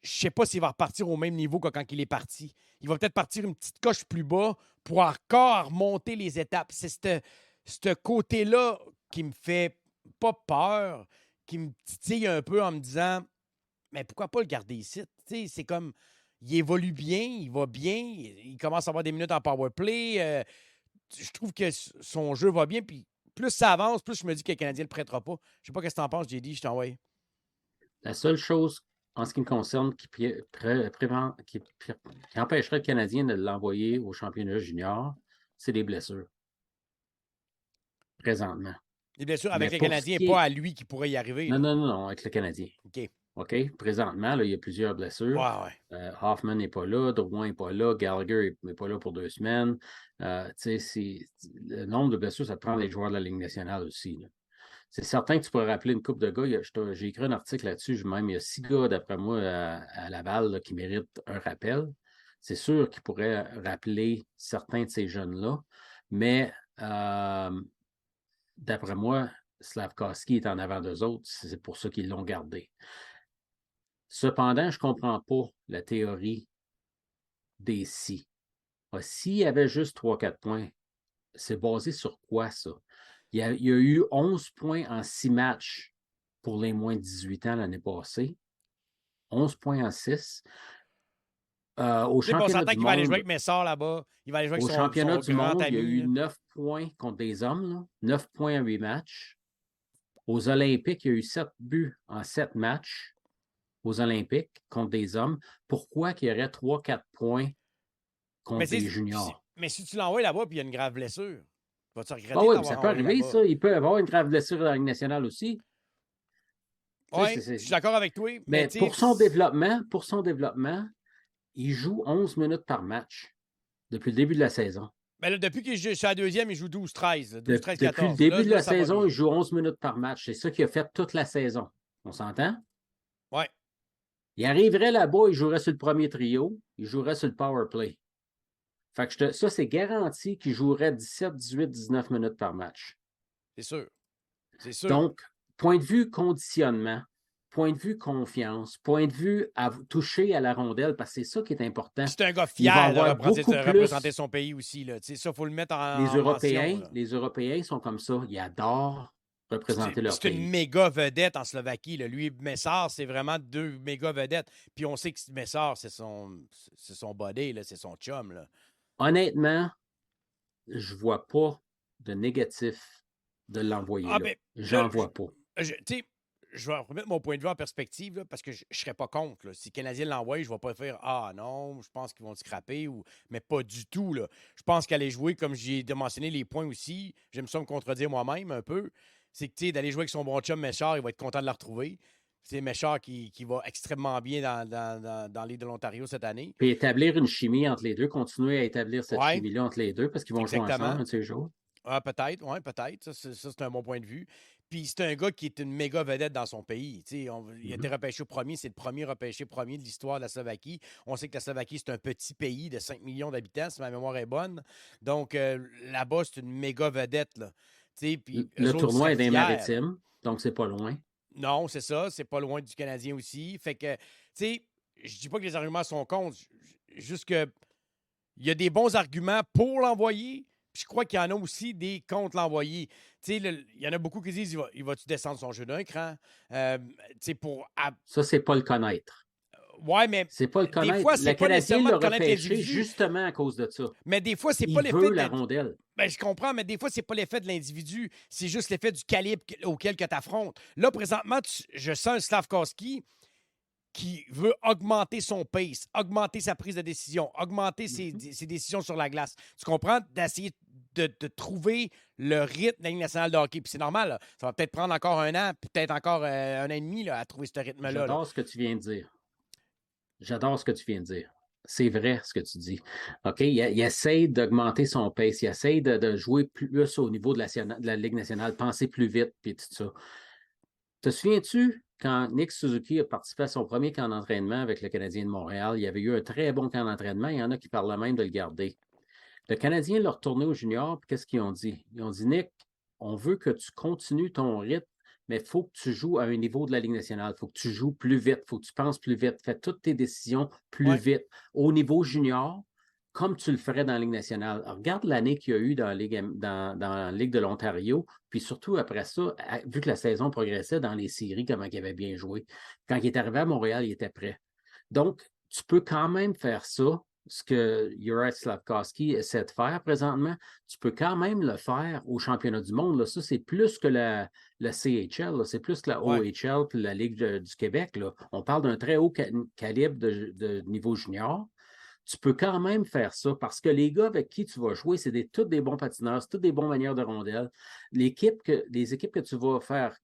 je ne sais pas s'il va repartir au même niveau que quand il est parti. Il va peut-être partir une petite coche plus bas pour encore remonter les étapes. C'est ce côté-là qui me fait pas peur, qui me titille un peu en me disant mais pourquoi pas le garder ici? C'est comme il évolue bien, il va bien, il commence à avoir des minutes en power play. Je trouve que son jeu va bien. Puis plus ça avance, plus je me dis que le Canadien ne le prêtera pas. Je sais pas ce que tu en penses, JD, je t'envoie. La seule chose, en ce qui me concerne, qui empêcherait le Canadien de l'envoyer au championnat junior, c'est des blessures. Présentement. Des blessures avec Mais le pour Canadien, ce qui pas est- à lui qui pourrait y arriver. Non, là. non, non, non, avec le Canadien. OK. OK? Présentement, là, il y a plusieurs blessures. Ouais. Hoffman n'est pas là, Drouin n'est pas là, Gallagher n'est pas là pour 2 semaines. Le nombre de blessures, ça te prend les joueurs de la Ligue nationale aussi. Là. C'est certain que tu pourrais rappeler une couple de gars. J'ai écrit un article là-dessus. Même, il y a 6 gars, d'après moi, à Laval là, qui méritent un rappel. C'est sûr qu'ils pourraient rappeler certains de ces jeunes-là. Mais d'après moi, Slafkovský est en avant d'eux autres, c'est pour ça qu'ils l'ont gardé. Cependant, je ne comprends pas la théorie des si. S'il y avait juste 3-4 points, c'est basé sur quoi ça? Il y a eu 11 points en 6 matchs pour les moins de 18 ans l'année passée. 11 points en 6. Au Tu sais, on championnat s'entend du qu'il va aller jouer monde, avec Messard là-bas. Il va aller jouer avec au championnat son du grand monde, il y a eu ami. 9 points contre des hommes, là. 9 points en 8 matchs. Aux Olympiques, il y a eu 7 buts en 7 matchs aux Olympiques contre des hommes. Pourquoi qu'il y aurait 3-4 points contre des juniors? Mais si tu l'envoies là-bas et il y a une grave blessure, vas-tu Ah regretter oui, de ça l'avoir peut envoyé arriver, là-bas? ça. Il peut y avoir une grave blessure dans la Ligue nationale aussi. Oui, je suis d'accord avec toi. Mais pour son développement, il joue 11 minutes par match depuis le début de la saison. Ben là, depuis que je suis à la deuxième, il joue 12-13. 12-13-14. Depuis le début de la ça va saison, bien. il joue 11 minutes par match. C'est ça qu'il a fait toute la saison. On s'entend? Oui. Il arriverait là-bas, il jouerait sur le premier trio, il jouerait sur le power play. Fait que ça, c'est garanti qu'il jouerait 17, 18, 19 minutes par match. C'est sûr. C'est sûr. Donc, point de vue conditionnement, point de vue confiance, point de vue à toucher à la rondelle, parce que c'est ça qui est important. C'est un gars fier de représenter son pays aussi. Là. Ça, il faut le mettre en mention. Les Européens sont comme ça. Ils adorent représenter leur pays. C'est une méga vedette en Slovaquie. Là. Lui, Messard, c'est vraiment 2 méga vedettes. Puis on sait que Messard, c'est son body, là, c'est son chum. Là. Honnêtement, je ne vois pas de négatif de l'envoyer là. J'en vois pas. Je vais remettre mon point de vue en perspective là, parce que je ne serais pas contre. Là. Si le Canadien l'envoie, je ne vais pas faire Ah non, je pense qu'ils vont scraper. Mais pas du tout. Là. Je pense qu'aller jouer, comme j'ai mentionné les points aussi, j'aime ça me contredire moi-même un peu. C'est que d'aller jouer avec son bon chum Méchard, il va être content de la retrouver. C'est Méchard qui va extrêmement bien dans l'île de l'Ontario cette année. Puis établir une chimie entre les deux, continuer à établir cette chimie-là entre les deux parce qu'ils vont jouer ensemble un de ces jours. Ah, peut-être, oui, peut-être. Ça, c'est un bon point de vue. Puis c'est un gars qui est une méga vedette dans son pays. Il a été repêché au premier. C'est le premier repêché premier de l'histoire de la Slovaquie. On sait que la Slovaquie, c'est un petit pays de 5 millions d'habitants, si ma mémoire est bonne. Donc, là-bas, c'est une méga vedette. Là. Puis, le tournoi est dans les Maritimes, donc c'est pas loin. Non, c'est ça. C'est pas loin du Canadien aussi. Fait que, tu sais, je dis pas que les arguments sont contre. Juste que il y a des bons arguments pour l'envoyer. Je crois qu'il y en a aussi des contre l'envoyer. Il y en a beaucoup qui disent il va-tu descendre son jeu d'un cran? Ça, c'est pas le connaître. Ouais, mais c'est pas le connaître. Des fois, c'est pas nécessairement le repêché justement à cause de ça. Mais des fois, c'est pas l'effet de la rondelle. Ben, je comprends, mais des fois, c'est pas l'effet de l'individu. C'est juste l'effet du calibre auquel tu affrontes. Là, présentement, je sens un Slafkovský qui veut augmenter son pace, augmenter sa prise de décision, augmenter ses décisions sur la glace. Tu comprends? D'essayer de trouver le rythme de la Ligue nationale de hockey. Puis c'est normal, là. Ça va peut-être prendre encore un an, peut-être encore un an et demi là, à trouver ce rythme-là. J'adore ce que tu viens de dire. J'adore ce que tu viens de dire. C'est vrai ce que tu dis. OK? Il essaie d'augmenter son pace. Il essaie de jouer plus au niveau de la Ligue nationale, penser plus vite, puis tout ça. Te souviens-tu, quand Nick Suzuki a participé à son premier camp d'entraînement avec le Canadien de Montréal, il y avait eu un très bon camp d'entraînement. Il y en a qui parlaient même de le garder. Le Canadien l'a retourné au junior, puis qu'est-ce qu'ils ont dit? Ils ont dit, Nick, on veut que tu continues ton rythme, mais il faut que tu joues à un niveau de la Ligue nationale. Il faut que tu joues plus vite, il faut que tu penses plus vite, fais toutes tes décisions plus vite. Au niveau junior, comme tu le ferais dans la Ligue nationale. Alors, regarde l'année qu'il y a eu dans la Ligue de l'Ontario, puis surtout après ça, vu que la saison progressait dans les séries, comment il avait bien joué. Quand il est arrivé à Montréal, il était prêt. Donc, tu peux quand même faire ça, ce que Juraj Slafkovský essaie de faire présentement. Tu peux quand même le faire au championnat du monde. Là. Ça, c'est plus que le CHL, c'est plus que la OHL puis la Ligue du Québec. Là. On parle d'un très haut calibre de niveau junior. Tu peux quand même faire ça parce que les gars avec qui tu vas jouer, c'est tous des bons patineurs, c'est tous des bons manières de rondelle. Les équipes que tu vas faire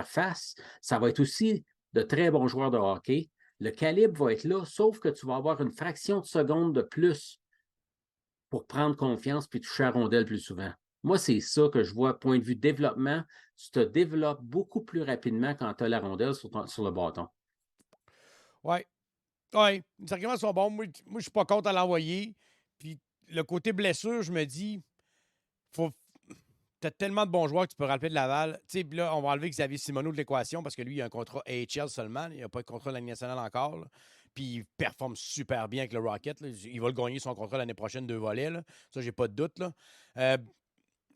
face, ça va être aussi de très bons joueurs de hockey. Le calibre va être là, sauf que tu vas avoir une fraction de seconde de plus pour prendre confiance puis toucher à la rondelle plus souvent. Moi, c'est ça que je vois, point de vue développement. Tu te développes beaucoup plus rapidement quand tu as la rondelle sur le bâton. Oui. Oui, les arguments sont bons. Moi, je ne suis pas contre à l'envoyer. Puis le côté blessure, je me dis, faut as tellement de bons joueurs que tu peux rappeler de Laval. Tu sais, puis là, on va enlever Xavier Simoneau de l'équation parce que lui, il a un contrat AHL seulement. Il n'a pas de contrat de la Ligue nationale encore. Là. Puis il performe super bien avec le Rocket. Là. Il va le gagner son contrat l'année prochaine, 2 volets. Là. Ça, j'ai pas de doute. Là.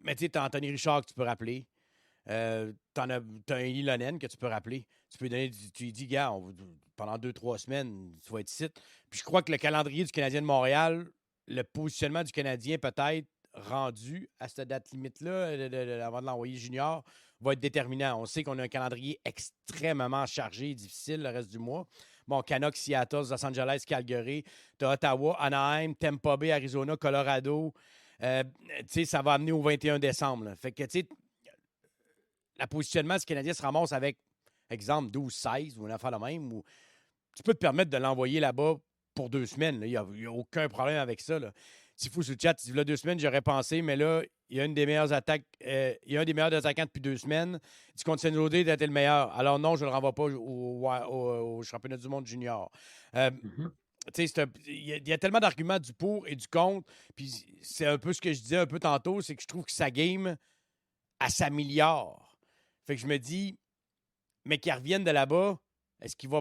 Mais tu sais, t'as Anthony Richard que tu peux rappeler. T'as un Ilonen que tu peux rappeler. Tu peux donner, tu lui dis, gars, pendant 2-3 semaines, tu vas être ici. Puis je crois que le calendrier du Canadien de Montréal, le positionnement du Canadien peut-être rendu à cette date limite-là, avant de l'envoyer junior, va être déterminant. On sait qu'on a un calendrier extrêmement chargé et difficile le reste du mois. Bon, Canucks, Seattle, Los Angeles, Calgary, t'as Ottawa, Anaheim, Tampa Bay, Arizona, Colorado. Tu sais, ça va amener au 21 décembre. Là. Fait que, tu sais, le positionnement du Canadien se ramasse avec, exemple, 12-16 ou une affaire de même, où tu peux te permettre de l'envoyer là-bas pour 2 semaines. Il n'y a aucun problème avec ça. Là. S'il faut sur le chat, tu dis là 2 semaines, j'aurais pensé, mais là, il y a une des meilleures attaques, il y a un des meilleurs attaquants depuis 2 semaines. Tu continues Jodé d'être le meilleur. Alors non, je ne le renvoie pas au championnat du monde junior. Il y a tellement d'arguments du pour et du contre. Puis c'est un peu ce que je disais un peu tantôt, c'est que je trouve que sa game, elle s'améliore. Fait que je me dis, mais qu'il revienne de là-bas, est-ce qu'il va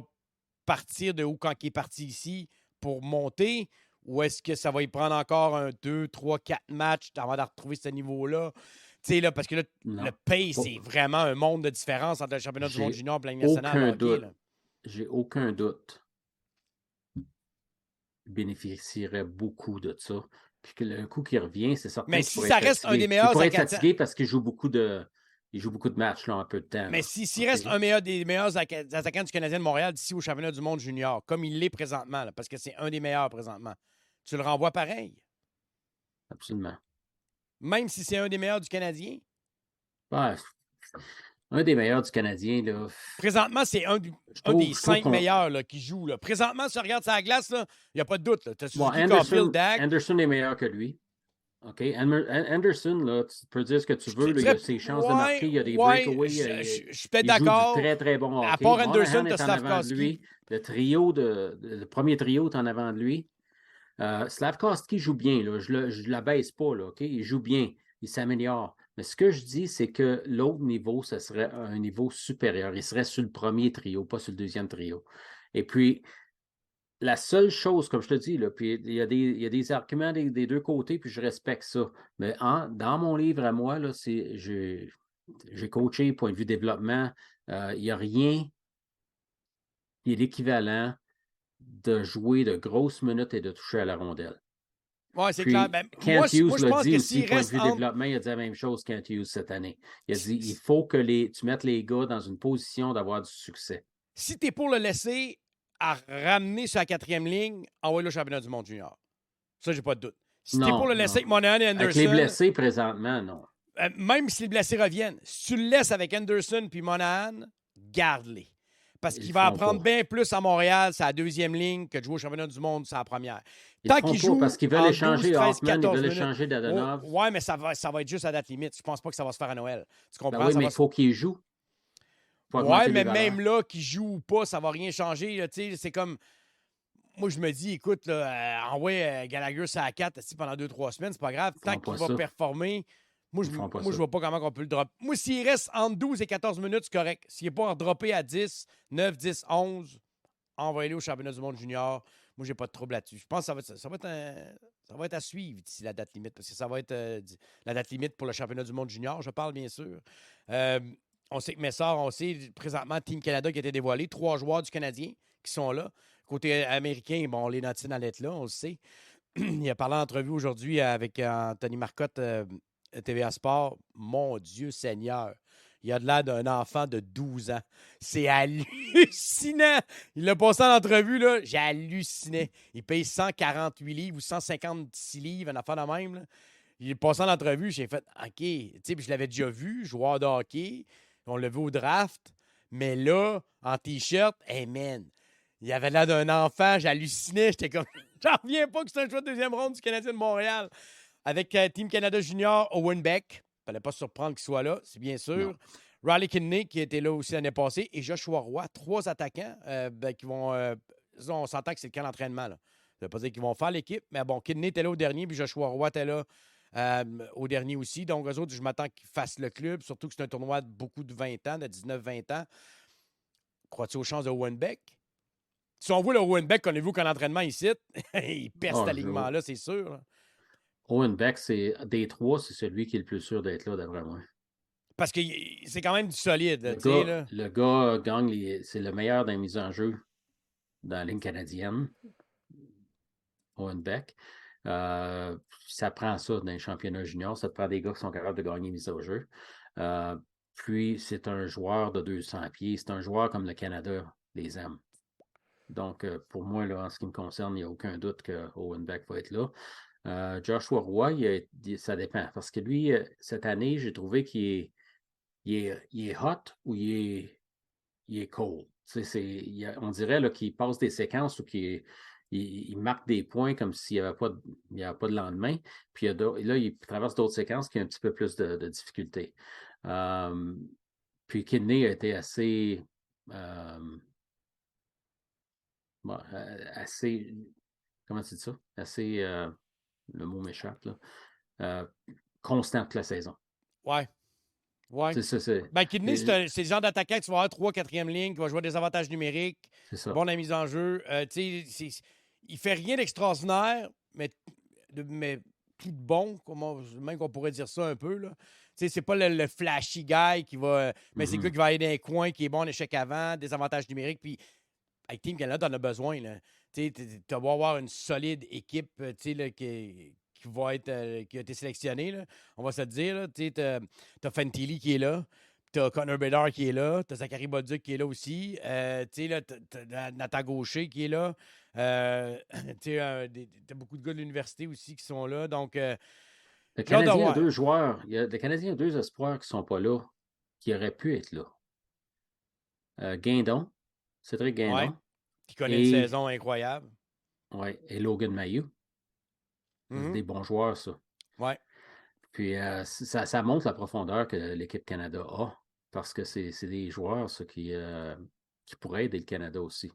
partir de où quand il est parti ici pour monter? Ou est-ce que ça va y prendre encore 1, 2, 3, 4 matchs avant de retrouver ce niveau-là? Tu sais, là, parce que là, le pace, c'est vraiment un monde de différence entre le championnat du monde junior et la Ligue nationale. J'ai aucun doute. Il bénéficierait beaucoup de ça. Puis que le coup qui revient, c'est certain. Mais si ça reste un des meilleurs... Il pourrait être fatigué parce qu'il joue beaucoup de matchs là, en peu de temps. Mais s'il reste un des meilleurs attaquants du Canadien de Montréal d'ici au championnat du monde junior, comme il l'est présentement, là, parce que c'est un des meilleurs présentement, tu le renvoies pareil? Absolument. Même si c'est un des meilleurs du Canadien? Ouais. Un des meilleurs du Canadien. Là. Présentement, c'est un des 5 meilleurs là, qui joue. Là. Présentement, si tu regardes sa glace, il n'y a pas de doute. Tu as Anderson est meilleur que lui. OK. Anderson, là, tu peux dire ce que tu veux. Là, il a ses chances de marquer. Il y a des breakaways. Je suis peut-être d'accord. Très, très bon hockey. À part Anderson, tu as Slavkovski. Le premier trio est en avant de lui. Slavkovski joue bien. Là. Je ne l'abaisse pas. Là, OK? Il joue bien. Il s'améliore. Mais ce que je dis, c'est que l'autre niveau, ce serait un niveau supérieur. Il serait sur le premier trio, pas sur le deuxième trio. Et puis, la seule chose, comme je te dis, là, puis il y a des arguments des deux côtés, puis je respecte ça. Mais dans mon livre à moi, là, j'ai coaché, point de vue développement, il n'y a rien qui est l'équivalent de jouer de grosses minutes et de toucher à la rondelle. Oui, c'est clair. Ben, Kent Hughes l'a dit aussi, point de vue développement, il a dit la même chose, Kent Hughes, cette année. Il a dit, il faut que tu mettes les gars dans une position d'avoir du succès. Si tu es pour le laisser à ramener sur la 4e ligne, envoie-le au championnat du monde junior. Ça, j'ai pas de doute. Si tu es pour le laisser avec Monahan et Anderson... Avec les blessés, présentement, non. Même si les blessés reviennent, si tu le laisses avec Anderson puis Monahan, garde-les. Parce qu'il va apprendre bien plus à Montréal, c'est la 2e ligne, que de jouer au championnat du monde, c'est la première. Tant qu'il joue, parce qu'ils veulent échanger Hoffman, ils veulent échanger Dadonov. Oui, mais ça va être juste à date limite. Je pense pas que ça va se faire à Noël. Tu comprends? Oui, mais il faut qu'il joue. Oui, mais même là, qu'il joue ou pas, ça va rien changer. C'est comme... Moi, je me dis, écoute, envoie Gallagher sur la 4 pendant 2-3 semaines, c'est pas grave. Tant qu'il va performer... Moi, je vois pas comment on peut le dropper. Moi, s'il reste entre 12 et 14 minutes, c'est correct. S'il n'est pas droppé à 10, 9, 10, 11, envoyez-le au championnat du monde junior. Moi, j'ai pas de trouble là-dessus. Je pense que ça va être à suivre d'ici la date limite, parce que ça va être la date limite pour le championnat du monde junior, je parle bien sûr. On sait que Messard, on sait présentement Team Canada qui a été dévoilé. 3 joueurs du Canadien qui sont là. Côté américain, bon, les Nantines allaient être là, on le sait. Il a parlé en entrevue aujourd'hui avec Anthony Marcotte, TVA Sport. Mon Dieu Seigneur, il a de l'air d'un enfant de 12 ans. C'est hallucinant. Il l'a passé en entrevue, là. J'ai halluciné. Il paye 148 livres ou 156 livres, une affaire de même. Là. Il est passé en entrevue, j'ai fait OK. Tu sais, je l'avais déjà vu, joueur de hockey. On l'a vu au draft. Mais là, en T-shirt, hey man, il avait l'air d'un enfant. J'hallucinais. J'étais comme, j'en reviens pas que c'est un choix de 2e ronde du Canadien de Montréal. Avec Team Canada Junior, Owen Beck. Il ne fallait pas se surprendre qu'il soit là, c'est bien sûr. Non. Riley Kidney, qui était là aussi l'année passée, et Joshua Roy, 3 attaquants qui vont... on s'entend que c'est le camp d'entraînement. Ça ne veut pas dire qu'ils vont faire l'équipe, mais bon, Kidney était là au dernier, puis Joshua Roy était là au dernier aussi. Donc, eux autres, je m'attends qu'ils fassent le club, surtout que c'est un tournoi de beaucoup de 20 ans, de 19-20 ans. Crois-tu aux chances de Owen Beck? Si on voit le Owen Beck, connaissez-vous qu'en entraînement, ici, il perd cet alignement-là, c'est sûr. Là. Owen Beck, des trois, c'est celui qui est le plus sûr d'être là, d'après moi. Parce que c'est quand même du solide. Le gars gagne, c'est le meilleur dans les mises en jeu dans la ligne canadienne. Owen Beck. Ça prend ça dans les championnats juniors. Ça te prend des gars qui sont capables de gagner les mises au jeu. Puis, c'est un joueur de 200 pieds. C'est un joueur comme le Canada les aime. Donc, pour moi, là, en ce qui me concerne, il n'y a aucun doute que Owen Beck va être là. Joshua Roy, ça dépend. Parce que lui, cette année, j'ai trouvé qu'il est hot ou il est cold. On dirait là, qu'il passe des séquences ou qu'il il marque des points comme s'il n'y avait pas de lendemain. Puis là, il traverse d'autres séquences qui ont un petit peu plus de difficultés. Puis Kidney a été assez comment tu dis ça? Assez, le mot m'échappe, là. Constant toute la saison. Ouais. Kidney, c'est le genre d'attaquant que tu vas avoir 3, 4e ligne, qui va jouer des avantages numériques, bon dans la mise en jeu. Il fait rien d'extraordinaire, mais tout de bon, même qu'on pourrait dire ça un peu. Là. C'est pas le flashy guy qui va. Mais c'est le gars qui va aller dans les coins, qui est bon en échec avant, des avantages numériques. Puis avec Team Canada, t'en as besoin. Tu vas avoir une solide équipe qui a été sélectionnée. Là. On va se le dire. T'as Fantilli qui est là. T'as Connor Bedard qui est là. T'as Zachary Bolduc qui est là aussi. T'as Nathan Gaucher qui est là. T'as beaucoup de gars de l'université aussi qui sont là. Donc, le Canadien a 2 joueurs. Le Canadien a 2 espoirs qui ne sont pas là, qui auraient pu être là. Guindon, Cédric Guindon. Ouais, qui connaît une saison incroyable. Oui, et Logan Mailloux. C'est des bons joueurs, ça. Oui. Puis ça montre la profondeur que l'équipe Canada a, parce que c'est des joueurs ça, qui pourraient aider le Canada aussi.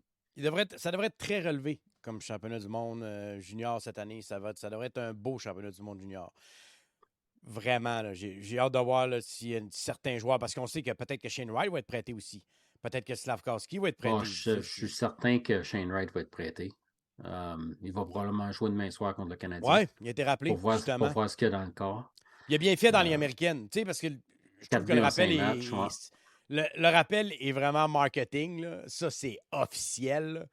Ça devrait être très relevé comme championnat du monde junior cette année. Ça devrait être un beau championnat du monde junior. Vraiment, là, j'ai hâte de voir s'il y a certains joueurs, parce qu'on sait que peut-être que Shane Wright va être prêté aussi. Peut-être que Slavkovski va être prêté. Je suis certain que Shane Wright va être prêté. Il va probablement jouer demain soir contre le Canadien. Oui, il a été rappelé, justement. Pour voir ce qu'il y a dans le corps. Il a bien fait dans les américaines, parce que je trouve que le rappel le rappel est vraiment marketing. Là. Ça, c'est officiel. Là.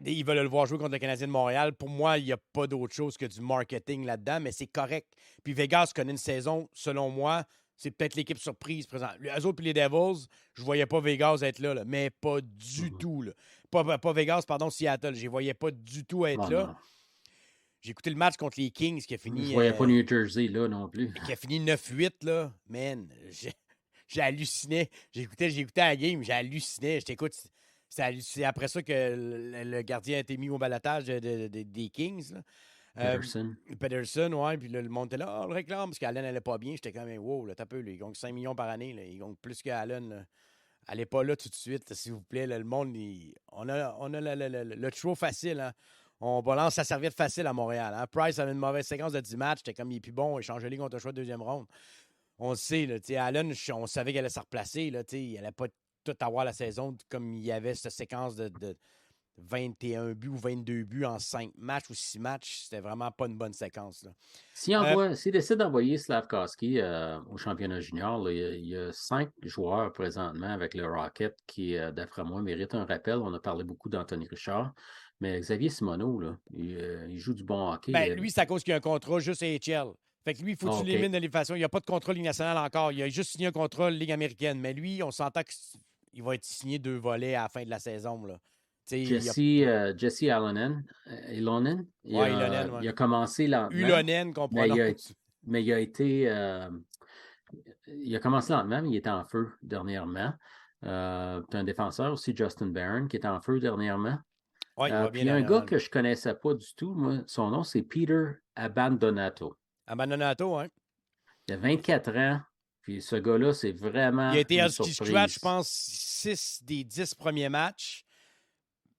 Ils veulent le voir jouer contre le Canadien de Montréal. Pour moi, il n'y a pas d'autre chose que du marketing là-dedans, mais c'est correct. Puis Vegas connaît une saison, selon moi, c'est peut-être l'équipe surprise présente. Eux autres, puis les Devils, je ne voyais pas Vegas être là, mais pas du tout. Là. Pas Vegas, pardon, Seattle. Je ne voyais pas du tout être là. Non. J'ai écouté le match contre les Kings qui a fini... Je ne voyais pas New Jersey là non plus. Qui a fini 9-8, là. Man, j'ai halluciné. J'ai écouté la game, j'ai halluciné. Je t'écoute... C'est après ça que le gardien a été mis au balotage des Kings. Là. Pedersen, ouais. Puis là, le monde était là, on le réclame parce qu'Allen n'allait pas bien. J'étais quand même, wow, là, t'as peu, là, il gagne 5 millions par année. Là, il gagne plus qu'Allen. Allez pas là tout de suite, s'il vous plaît. Là, le monde, on a le trop facile. Hein. On balance sa serviette facile à Montréal. Hein. Price avait une mauvaise séquence de 10 matchs. J'étais comme, il est plus bon. Il change-les contre un choix de deuxième ronde. On le sait. Là, Allen, on savait qu'elle allait se replacer. Là, il n'allait pas tout avoir la saison comme il y avait cette séquence de 21 buts ou 22 buts en 5 matchs ou 6 matchs. C'était vraiment pas une bonne séquence. Là. S'il décide d'envoyer Slavkovski au championnat junior, là, il y a 5 joueurs présentement avec le Rocket qui, d'après moi, méritent un rappel. On a parlé beaucoup d'Anthony Richard, mais Xavier Simoneau, là, il joue du bon hockey. Lui, c'est à cause qu'il y a un contrat juste à AHL. Fait que lui, il faut que tu l'élimines de l'élimination. Il n'y a pas de contrat Ligue nationale encore. Il a juste signé un contrat Ligue américaine. Mais lui, on s'entend qu'il va être signé 2 volets à la fin de la saison. Là. Jesse Ilonen. Il a commencé lentement. Ulonen, qu'on prononce. Mais il a été... il a commencé lentement, mais il était en feu dernièrement. Tu as un défenseur aussi, Justin Barron, qui est en feu dernièrement. Ouais, puis il y a un gars que je ne connaissais pas du tout. Moi, son nom, c'est Peter Abandonato. Abandonato, hein? Il a 24 ans. Puis ce gars-là, c'est vraiment. Il a été à ski scratch, je pense, 6 des 10 premiers matchs.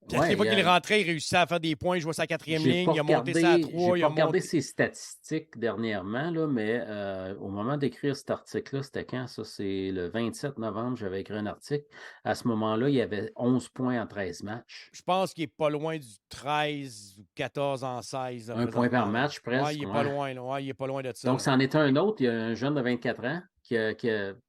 Puis à chaque Ouais, fois qu'il rentrait, il réussissait à faire des points, il jouait sa quatrième j'ai ligne, pas il a monté ça à regardé, 3, j'ai il pas a regardé monté. ses statistiques dernièrement, là, mais au moment d'écrire cet article-là, c'était quand ça? C'est le 27 novembre, j'avais écrit un article. À ce moment-là, il y avait 11 points en 13 matchs. Je pense qu'il est pas loin du 13 ou 14 en 16, là, Un point par présentement. Là. match, Ouais, il presque. est pas Ouais. loin. Là. Ouais, il est pas loin de ça. Donc, Là. c'en est un autre. Il y a un jeune de 24 ans tu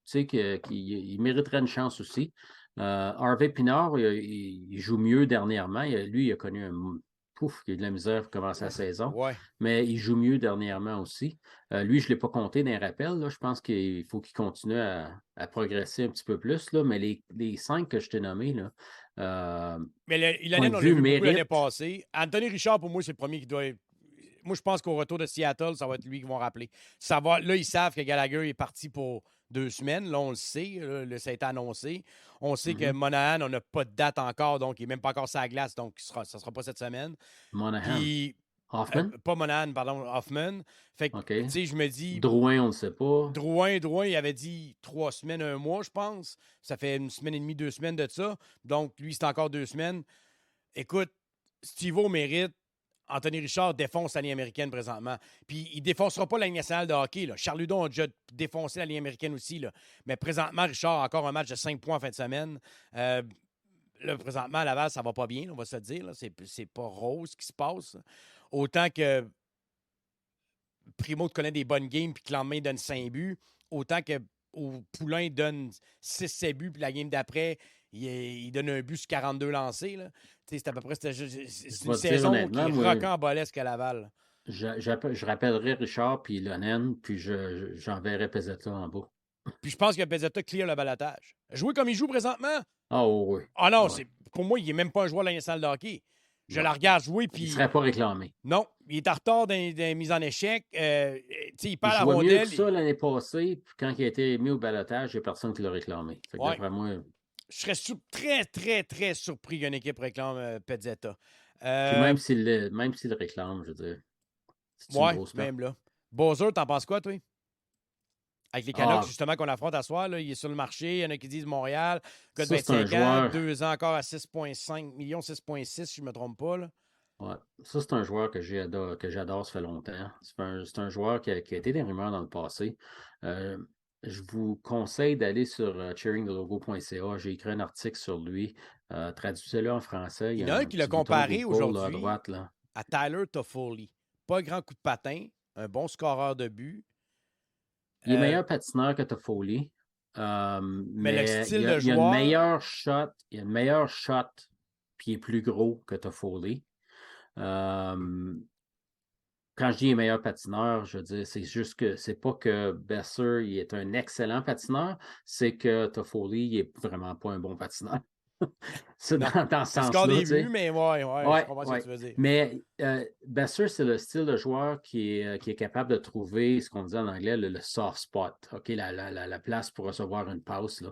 sais, il mériterait une chance aussi. Harvey Pinard, il joue mieux dernièrement. Lui, il a connu il a eu de la misère pour commencer la saison, Ouais. mais il joue mieux dernièrement aussi. Lui, je ne l'ai pas compté dans les rappels. Là. Je pense qu'il faut qu'il continue à progresser un petit peu plus. Là. Mais les 5 que je t'ai nommés, là, Mais point Ilanen, de on l'a vue vu beaucoup l'année mérite, passée. Anthony Richard, pour moi, c'est le premier qui doit être. Moi, je pense qu'au retour de Seattle, ça va être lui qui vont rappeler. Là, ils savent que Gallagher est parti pour 2 semaines. Là, on le sait. Là, ça a été annoncé. On sait que Monahan, on n'a pas de date encore, donc il n'est même pas encore sur la glace, donc ça ne sera pas cette semaine. Monahan. Puis, Hoffman, pas Monahan, pardon, Hoffman. Fait que, OK. tu sais, je me dis, Drouin, on ne le sait pas. Drouin, il avait dit 3 semaines, 1 mois, je pense. Ça fait 1 semaine et demie, 2 semaines de ça. Donc, lui, c'est encore 2 semaines. Écoute, Steve-O mérite. Anthony Richard défonce la Ligue américaine présentement. Puis il ne défoncera pas la Ligue nationale de hockey. Là. Charles Hudon a déjà défoncé la Ligue américaine aussi. Là. Mais présentement, Richard a encore un match de 5 points en fin de semaine. Là, présentement, à Laval, ça va pas bien, on va se le dire. Là. C'est pas rose ce qui se passe. Autant que Primo te connaît des bonnes games puis que le lendemain, il donne 5 buts. Autant que au Poulain, il donne 6-7 buts, puis la game d'après, il donne un but sur 42 lancés. Là. C'est à peu près c'est Je une vais te dire saison qui honnêtement, est moi, rocambolesque à Laval. je rappellerai Richard puis Lonen, puis j'enverrai Pezzetta en bas. Puis je pense que Pezzetta clear le balotage. Jouer comme il joue présentement? Ah oui. Ah non, Ouais. pour moi, il n'est même pas un joueur de la nationale de hockey. Je Ouais. la regarde jouer, Il puis ne serait pas réclamé. non, il est en retard dans les mises en échec. Il perd Il la jouait mieux que rondelle. ça l'année passée, puis quand il a été mis au balotage, il n'y a personne qui l'a réclamé. Fait que Ouais. d'après moi, Je serais très, très, très surpris qu'une équipe réclame Pezzetta. puis même s'il le réclame, je veux dire, c'est une Ouais, grosse perte. même là. Bowser, t'en penses quoi, toi? Avec les Canucks, Ah, justement, qu'on affronte à soir, là, il est sur le marché. Il y en a qui disent Montréal, gars de ça, c'est un 25 ans, joueur. 2 ans encore à 6,5 millions, 6,6 si je ne me trompe pas. Là. Ouais. Ça, c'est un joueur que j'adore, ça fait longtemps. C'est un joueur qui a été des rumeurs dans le passé. Je vous conseille d'aller sur cheeringthelogo.ca. J'ai écrit un article sur lui. Traduisez-le en français. Il y Il en y a a un un qui l'a petit bouton comparé Google là, à aujourd'hui droite. Là. à Tyler Toffoli. Pas un grand coup de patin, un bon scoreur de but. Il est meilleur patineur que Toffoli. Mais le Mais style il de a une joueur. meilleure shot. Il a une meilleure shot, puis il est plus gros que Toffoli. Quand je dis meilleur patineur, je veux dire, c'est juste que c'est pas que Besser il est un excellent patineur, c'est que Toffoli, il est vraiment pas un bon patineur. C'est Non. dans ce Il score sens-là, des tu sais. buts, mais ouais, je comprends ce que tu veux dire. Mais Besser, c'est le style de joueur qui est capable de trouver ce qu'on dit en anglais le soft spot, OK, la place pour recevoir une passe. Là.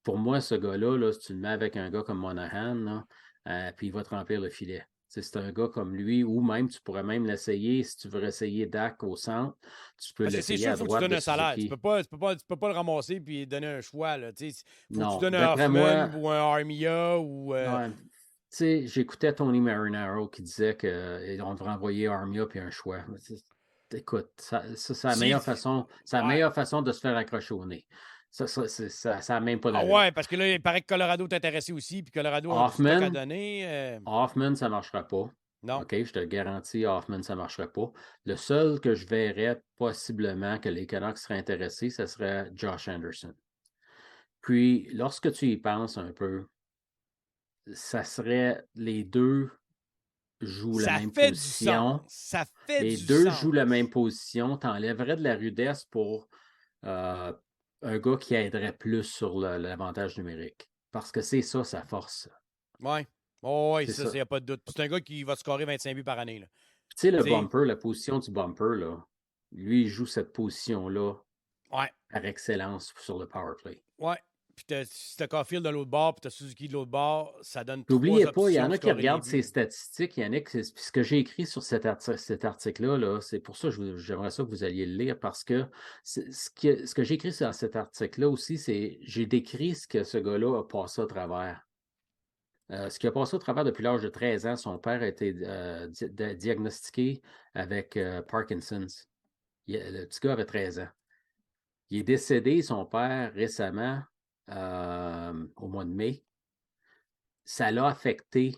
Pour moi, ce gars-là, là, si tu le mets avec un gars comme Monahan, là, puis il va te remplir le filet. C'est un gars comme lui, ou même tu pourrais même l'essayer, si tu veux essayer Dak au centre, tu peux Parce que c'est l'essayer sûr à qu'il faut que tu droite donnes de un salaire. Tu Suzuki. peux pas le ramasser et donner un choix. Faut que Non, tu donnes un d'après Hoffman moi, ou un Armia ou. ouais, tu sais, j'écoutais Tony Marinaro qui disait qu'on devrait envoyer Armia puis un choix. Écoute, c'est la meilleure façon, c'est la Ouais. meilleure façon de se faire accrocher au nez. Ça n'a même pas Ah d'allure. ouais, parce que là, il paraît que Colorado t'intéressait aussi, puis Colorado a du stock à Hoffman, donner. Hoffman, ça ne marchera pas. Non. OK, je te le garantis, Hoffman, ça ne marcherait pas. Le seul que je verrais possiblement que les Canucks seraient intéressés, ce serait Josh Anderson. Puis, lorsque tu y penses un peu, ça serait les deux jouent la même position. Ça fait Les du deux sens. jouent la même position. Tu enlèverais de la rudesse pour un gars qui aiderait plus sur l'avantage numérique. Parce que c'est ça, sa force. Ouais. Oh, oui, C'est ça, ça. il n'y a pas de doute. C'est un gars qui va scorer 25 buts par année. Là. Tu sais, le T'sais, bumper, la position du bumper, là, lui, il joue cette position-là ouais. par excellence sur le power play. Ouais. Puis si t'as Caulfield de l'autre bord, puis t'as Suzuki de l'autre bord, ça donne N'oubliez trois pas, il y options en pour a qui scorer regardent des ces buts. statistiques, Yannick, ce que j'ai écrit sur cet article-là, là, c'est pour ça que j'aimerais ça que vous alliez le lire, parce que ce que j'ai écrit sur cet article-là aussi, c'est j'ai décrit ce que ce gars-là a passé à travers. Ce qui a passé au travers depuis l'âge de 13 ans, son père a été diagnostiqué avec Parkinson's. Le petit gars avait 13 ans. Il est décédé, son père, récemment, au mois de mai. Ça l'a affecté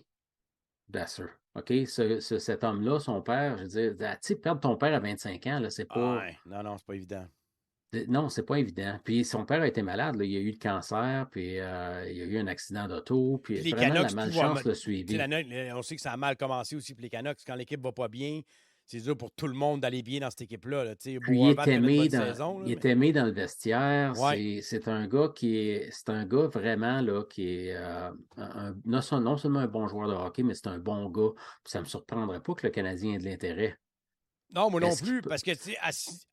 Besser. OK? Cet homme-là, son père, je veux dire, tu sais, perdre ton père à 25 ans, là, c'est pas. Ouais, non, c'est pas évident. Non, c'est pas évident. Puis son père a été malade, là. Il a eu le cancer, puis il a eu un accident d'auto, puis Puis les vraiment la Canucks, tout va malchance l'a Tu sais, suivi. on sait que ça a mal commencé aussi pour les Canucks. Quand l'équipe va pas bien, c'est dur pour tout le monde d'aller bien dans cette équipe-là. Là. Tu sais, Puis Boervat qui avait une bonne saison. il Là, est mais... aimé dans le vestiaire. Ouais. C'est un gars c'est un gars vraiment là, qui est non seulement un bon joueur de hockey, mais c'est un bon gars. Puis ça ne me surprendrait pas que le Canadien ait de l'intérêt. Non, moi non Est-ce qu'il plus, peut. parce que tu sais,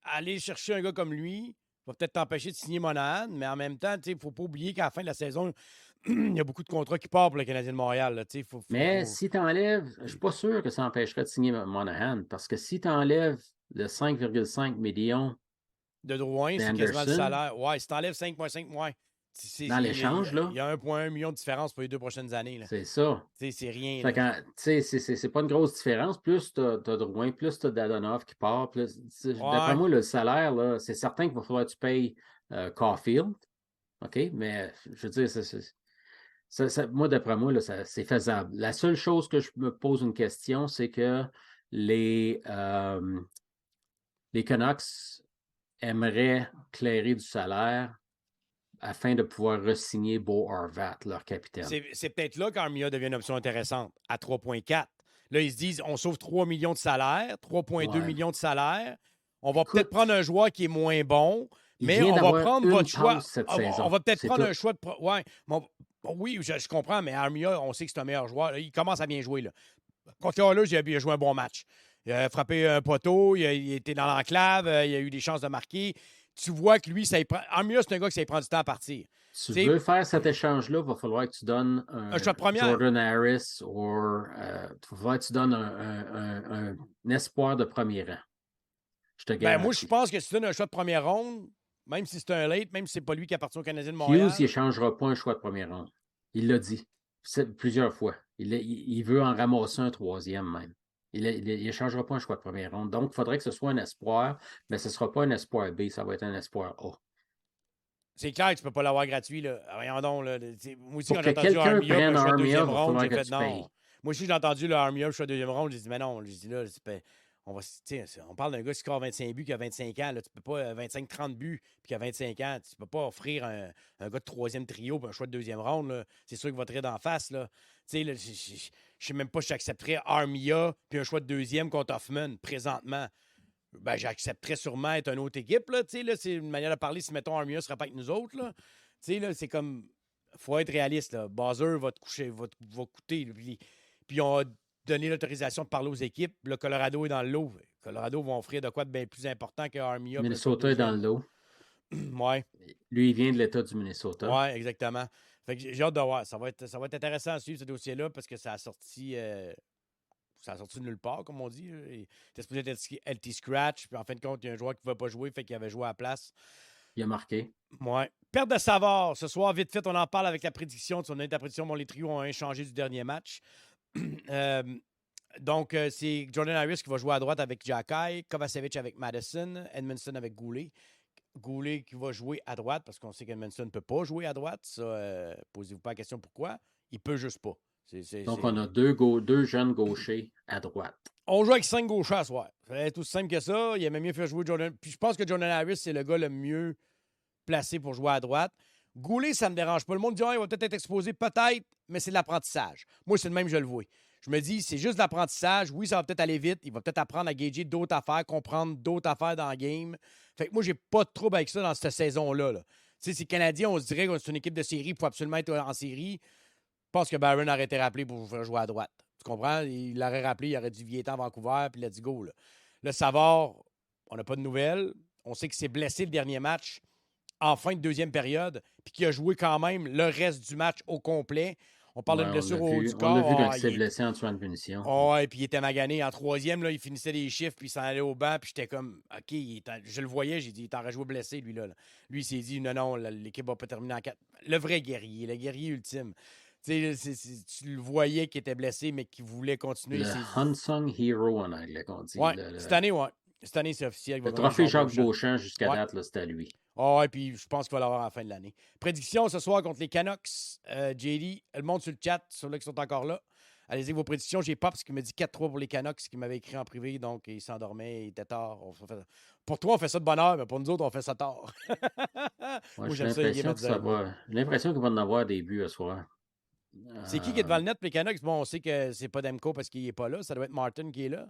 aller chercher un gars comme lui va peut-être t'empêcher de signer Monahan, mais en même temps, il ne faut pas oublier qu'à la fin de la saison, il y a beaucoup de contrats qui partent pour le Canadien de Montréal. Là, Mais si tu enlèves, je ne suis pas sûr que ça empêcherait de signer Monahan, parce que si tu enlèves le 5,5 millions de Drouin, c'est quasiment le d'Anderson salaire. Ouais, si t'enlèves 5,5, ouais. dans l'échange, Il là, y a 1,1 million de différence pour les 2 prochaines années. Là. c'est ça. C'est rien. Fait Là. que, tu sais, c'est pas une grosse différence. Plus tu as Drouin, plus tu as Dadonov qui part. D'après Ouais. moi, le salaire, là, c'est certain qu'il va falloir que tu payes Caulfield. OK? Mais je veux dire, moi, d'après moi, là, c'est faisable. La seule chose que je me pose une question, c'est que les, euh, les Canucks aimeraient clairer du salaire afin de pouvoir re-signer Bo Horvat, leur capitaine. C'est peut-être là qu'Armia devient une option intéressante, à 3,4. Là, ils se disent, on sauve 3 millions de salaire, 3,2 Ouais. millions de salaire. On va peut-être Écoute, prendre un joueur qui est moins bon, il mais vient on va d'avoir prendre une votre choix. passe cette On saison. va peut-être C'est prendre tout. un choix de. Ouais, oui, je comprends, mais Armia, on sait que c'est un meilleur joueur. Il commence à bien jouer. Là. Contre Oilers, il a joué un bon match. Il a frappé un poteau, il était dans l'enclave, il a eu des chances de marquer. Tu vois que lui, ça y prend. Armia, c'est un gars qui ça y prend du temps à partir. Tu T'sais, veux faire cet échange-là, il va falloir que tu donnes un un choix de première. Jordan Harris ou il va falloir que tu donnes un espoir de premier rang. Je te Ben, moi, je garantis. pense que si tu donnes un choix de première ronde, même si c'est un late, même si c'est pas lui qui appartient au Canadien de Hughes, il Montréal. n'échangera pas un choix de première ronde. Il l'a dit plusieurs fois. Il veut en ramasser un troisième même. Il n'échangera pas un choix de première ronde. Donc, il faudrait que ce soit un espoir, mais ce ne sera pas un espoir B, ça va être un espoir A. C'est clair que tu peux pas l'avoir gratuit. Là. Voyons donc. Là, moi aussi, Pour quand que j'ai entendu quelqu'un Armia, prenne un choix de Armia, deuxième il va ronde, falloir j'ai que fait tu non. payes. Moi aussi, j'ai entendu le Armia, choix de deuxième ronde. J'ai dit, mais non. J'ai dit, là, on parle d'un gars qui score 25 buts, qui a 25 ans. Là, tu peux pas, 25-30 buts, puis qui a 25 ans. Tu peux pas offrir un gars de troisième trio puis un choix de deuxième ronde. Là. C'est sûr qu'il va te rire d'en face. Là. Tu sais, là, je sais même pas si j'accepterais Armia puis un choix de deuxième contre Hoffman présentement. Ben, j'accepterais sûrement être une autre équipe. Là, là, c'est une manière de parler si, mettons, Armia ne sera pas avec nous autres. Là. Là, c'est comme. Faut être réaliste. Là. Buzzer va te coucher, va coûter. Puis on a donné l'autorisation de parler aux équipes. Le Colorado est dans le lot. Colorado vont offrir de quoi de bien plus important que Armia. Minnesota est dans le lot. Ouais. Lui, il vient de l'État du Minnesota. Ouais, exactement. Fait que j'ai hâte de voir. Ça va être intéressant à suivre ce dossier-là parce que ça a sorti. Ça a sorti de nulle part, comme on dit. Il était supposé être LT Scratch, puis en fin de compte, il y a un joueur qui ne pouvait pas jouer, fait qu'il avait joué à la place. Il a marqué. Ouais. Perte de Savard. Ce soir, vite fait, on en parle avec la prédiction. On a une prédiction, les trios ont échangé du dernier match. Donc, c'est Jordan Harris qui va jouer à droite avec Jacky, Kovacevic avec Madison, Edmondson avec Goulet. Goulet qui va jouer à droite, parce qu'on sait qu'Edmondson ne peut pas jouer à droite. Ça, posez-vous pas la question pourquoi. Il peut juste pas. Donc, on a deux jeunes gauchers à droite. On joue avec 5 gauchers à soir. C'est aussi simple que ça. Il a même mieux fait jouer Jordan. Puis je pense que Jordan Harris, c'est le gars le mieux placé pour jouer à droite. Goulet, ça ne me dérange pas. Le monde dit, il va peut-être être exposé, peut-être, mais c'est de l'apprentissage. Moi, c'est le même, je le vois. Je me dis, c'est juste de l'apprentissage. Oui, ça va peut-être aller vite. Il va peut-être apprendre à gager d'autres affaires, comprendre d'autres affaires dans le game. Fait que moi, j'ai pas de trouble avec ça dans cette saison-là. Là. Tu sais, c'est Canadien, on se dirait que c'est une équipe de série, il faut absolument être en série. Je pense que Barron aurait été rappelé pour faire jouer à droite. Tu comprends? Il l'aurait rappelé, il aurait dû Viétan à Vancouver, puis let's go. Là. Le Savard, on n'a pas de nouvelles. On sait qu'il s'est blessé le dernier match en fin de deuxième période, puis qu'il a joué quand même le reste du match au complet. On parle d'une blessure au haut du corps. On l'a vu quand il s'est blessé en tuant de punition. Ouais, puis il était magané. En troisième, là, il finissait les chiffres, puis il s'en allait au banc, puis j'étais comme, OK, je le voyais, j'ai dit, il t'aurait joué blessé, lui, là. Lui, il s'est dit, non, l'équipe va pas terminer en 4. Le vrai guerrier, le guerrier ultime. Tu le voyais qu'il était blessé, mais qu'il voulait continuer. Le Unsung Hero en anglais qu'on dit. Ouais, cette année, ouais. Cette année, c'est officiel. Le trophée Jacques Beauchamp jusqu'à date, là, c'est à lui. Ah, et puis je pense qu'il va l'avoir à la fin de l'année. Prédiction ce soir contre les Canucks. JD, le monde sur le chat, ceux-là qui sont encore là. Allez-y, vos prédictions. J'ai Pops qui me dit 4-3 pour les Canucks, qui m'avait écrit en privé, donc il s'endormait, il était tard. Pour toi, on fait ça de bonne heure, mais pour nous autres, on fait ça tard. Moi, j'ai l'impression qu'il va en avoir des buts ce soir. C'est qui est devant le net pour les Canucks? Bon, on sait que c'est pas Demko parce qu'il n'est pas là. Ça doit être Martin qui est là.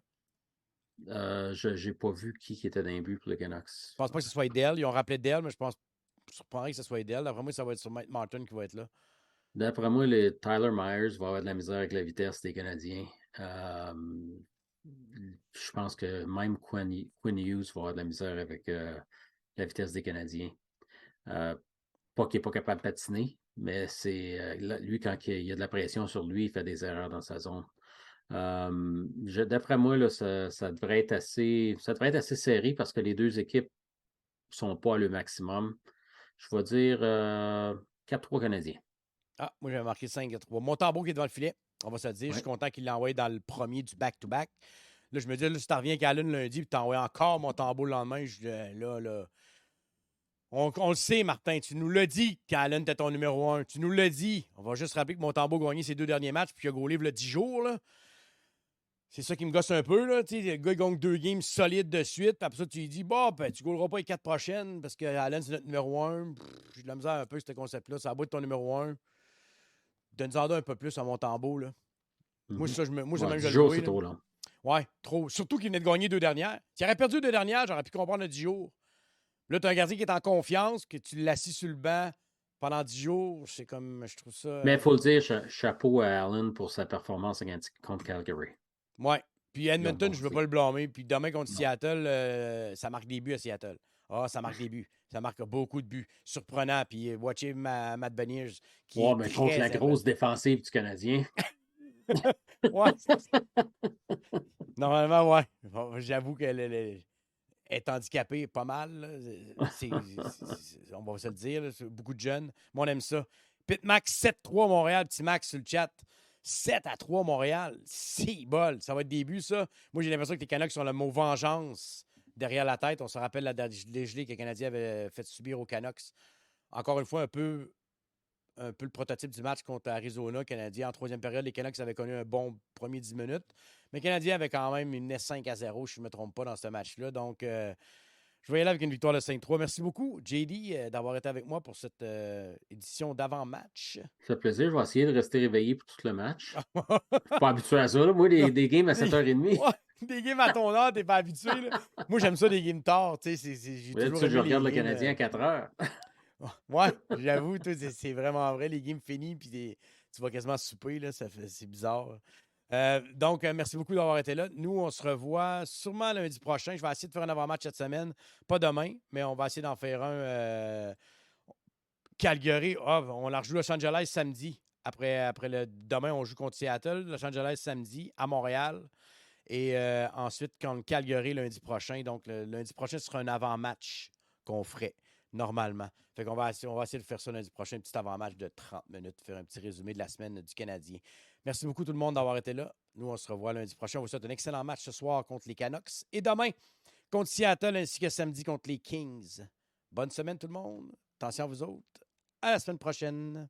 Je n'ai pas vu qui était dans les buts pour les Canucks. Je pense pas que ce soit Dell. Ils ont rappelé Dell, mais je pense surprendrait que ce soit Dell. D'après moi, ça va être sur Martin qui va être là. D'après moi, Tyler Myers va avoir de la misère avec la vitesse des Canadiens. Je pense que même Quinn Hughes va avoir de la misère avec la vitesse des Canadiens. Pas qu'il n'est pas capable de patiner, mais c'est lui, quand il y a de la pression sur lui, il fait des erreurs dans sa zone. D'après moi, là, ça devrait être assez serré parce que les deux équipes ne sont pas à le maximum. Je vais dire 4-3 Canadiens. Ah, moi, j'avais marqué 5-3. Montembeault qui est devant le filet, on va se le dire. Ouais. Je suis content qu'il l'ait envoyé dans le premier du back-to-back. Là, je me dis, là, si tu reviens qu'Allen lundi puis tu envoies encore Montembeault le lendemain, là. On le sait, Martin. Tu nous l'as dit qu'Allen était ton numéro 1. Tu nous l'as dit. On va juste rappeler que Montembeault a gagné ses 2 derniers matchs puis qu'il a gaulé le 10 jours. Là. C'est ça qui me gosse un peu. Là. Le gars, il gagne 2 games solides de suite. Puis après ça, tu lui dis, bon, ben, tu ne gauleras pas les 4 prochaines parce que Allen, c'est notre numéro 1. J'ai de la misère un peu, ce concept-là. Ça va être ton numéro 1. Donne-en un peu plus à Montembeault. Là. Moi, ça, même je le jours, c'est trop long. Ouais, trop. Surtout qu'il venait de gagner 2 dernières. S'il aurait perdu 2 dernières, j'aurais pu comprendre le 10 jours. Là, tu as un gardien qui est en confiance, que tu l'assis sur le banc pendant 10 jours. C'est comme, je trouve ça... Mais il faut le dire, chapeau à Allen pour sa performance contre Calgary. Ouais. Puis Edmonton, je ne veux pas le blâmer. Puis demain contre Seattle, ça marque des buts à Seattle. Ah, ça marque des buts. Ça marque beaucoup de buts. Surprenant. Puis watchez Matt Beniers. Mais contre la grosse défensive du Canadien. Ouais. Normalement, ouais. Bon, j'avoue qu'elle est handicapée pas mal. On va se le dire. Là, beaucoup de jeunes. Moi, on aime ça. Pitmax 7-3 Montréal. Petit Max sur le chat. 7-3 Montréal. C'est bol. Ça va être début, ça. Moi, j'ai l'impression que les Canucks ont le mot vengeance derrière la tête. On se rappelle la dégelée que les Canadiens avaient fait subir aux Canucks. Encore une fois, un peu le prototype du match contre Arizona. Canadien, en troisième période, les Canucks avaient connu un bon premier 10 minutes. Mais les Canadiens avaient quand même une 5-0, si je ne me trompe pas, dans ce match-là. Donc, je vais y aller avec une victoire de 5-3. Merci beaucoup, JD, d'avoir été avec moi pour cette édition d'avant-match. Ça fait plaisir. Je vais essayer de rester réveillé pour tout le match. Je ne suis pas habitué à ça. Là. Moi, des games à 7h30. Ouais, des games à ton heure, tu n'es pas habitué. Là. Moi, j'aime ça, des games tard. Tu sais, je regarde le Canadien à 4h. Ouais, j'avoue, c'est vraiment vrai. Les games finis, puis tu vas quasiment souper. Là, c'est bizarre. Donc, merci beaucoup d'avoir été là. Nous, on se revoit sûrement lundi prochain. Je vais essayer de faire un avant-match cette semaine. Pas demain, mais on va essayer d'en faire un. Calgary, on la rejoue Los Angeles samedi. Après demain, on joue contre Seattle. Los Angeles samedi à Montréal. Et ensuite, contre Calgary lundi prochain. Donc, le lundi prochain, ce sera un avant-match qu'on ferait normalement. Fait qu'on va essayer de faire ça lundi prochain, un petit avant-match de 30 minutes, faire un petit résumé de la semaine du Canadien. Merci beaucoup tout le monde d'avoir été là. Nous, on se revoit lundi prochain. On vous souhaite un excellent match ce soir contre les Canucks et demain contre Seattle ainsi que samedi contre les Kings. Bonne semaine tout le monde. Attention à vous autres. À la semaine prochaine.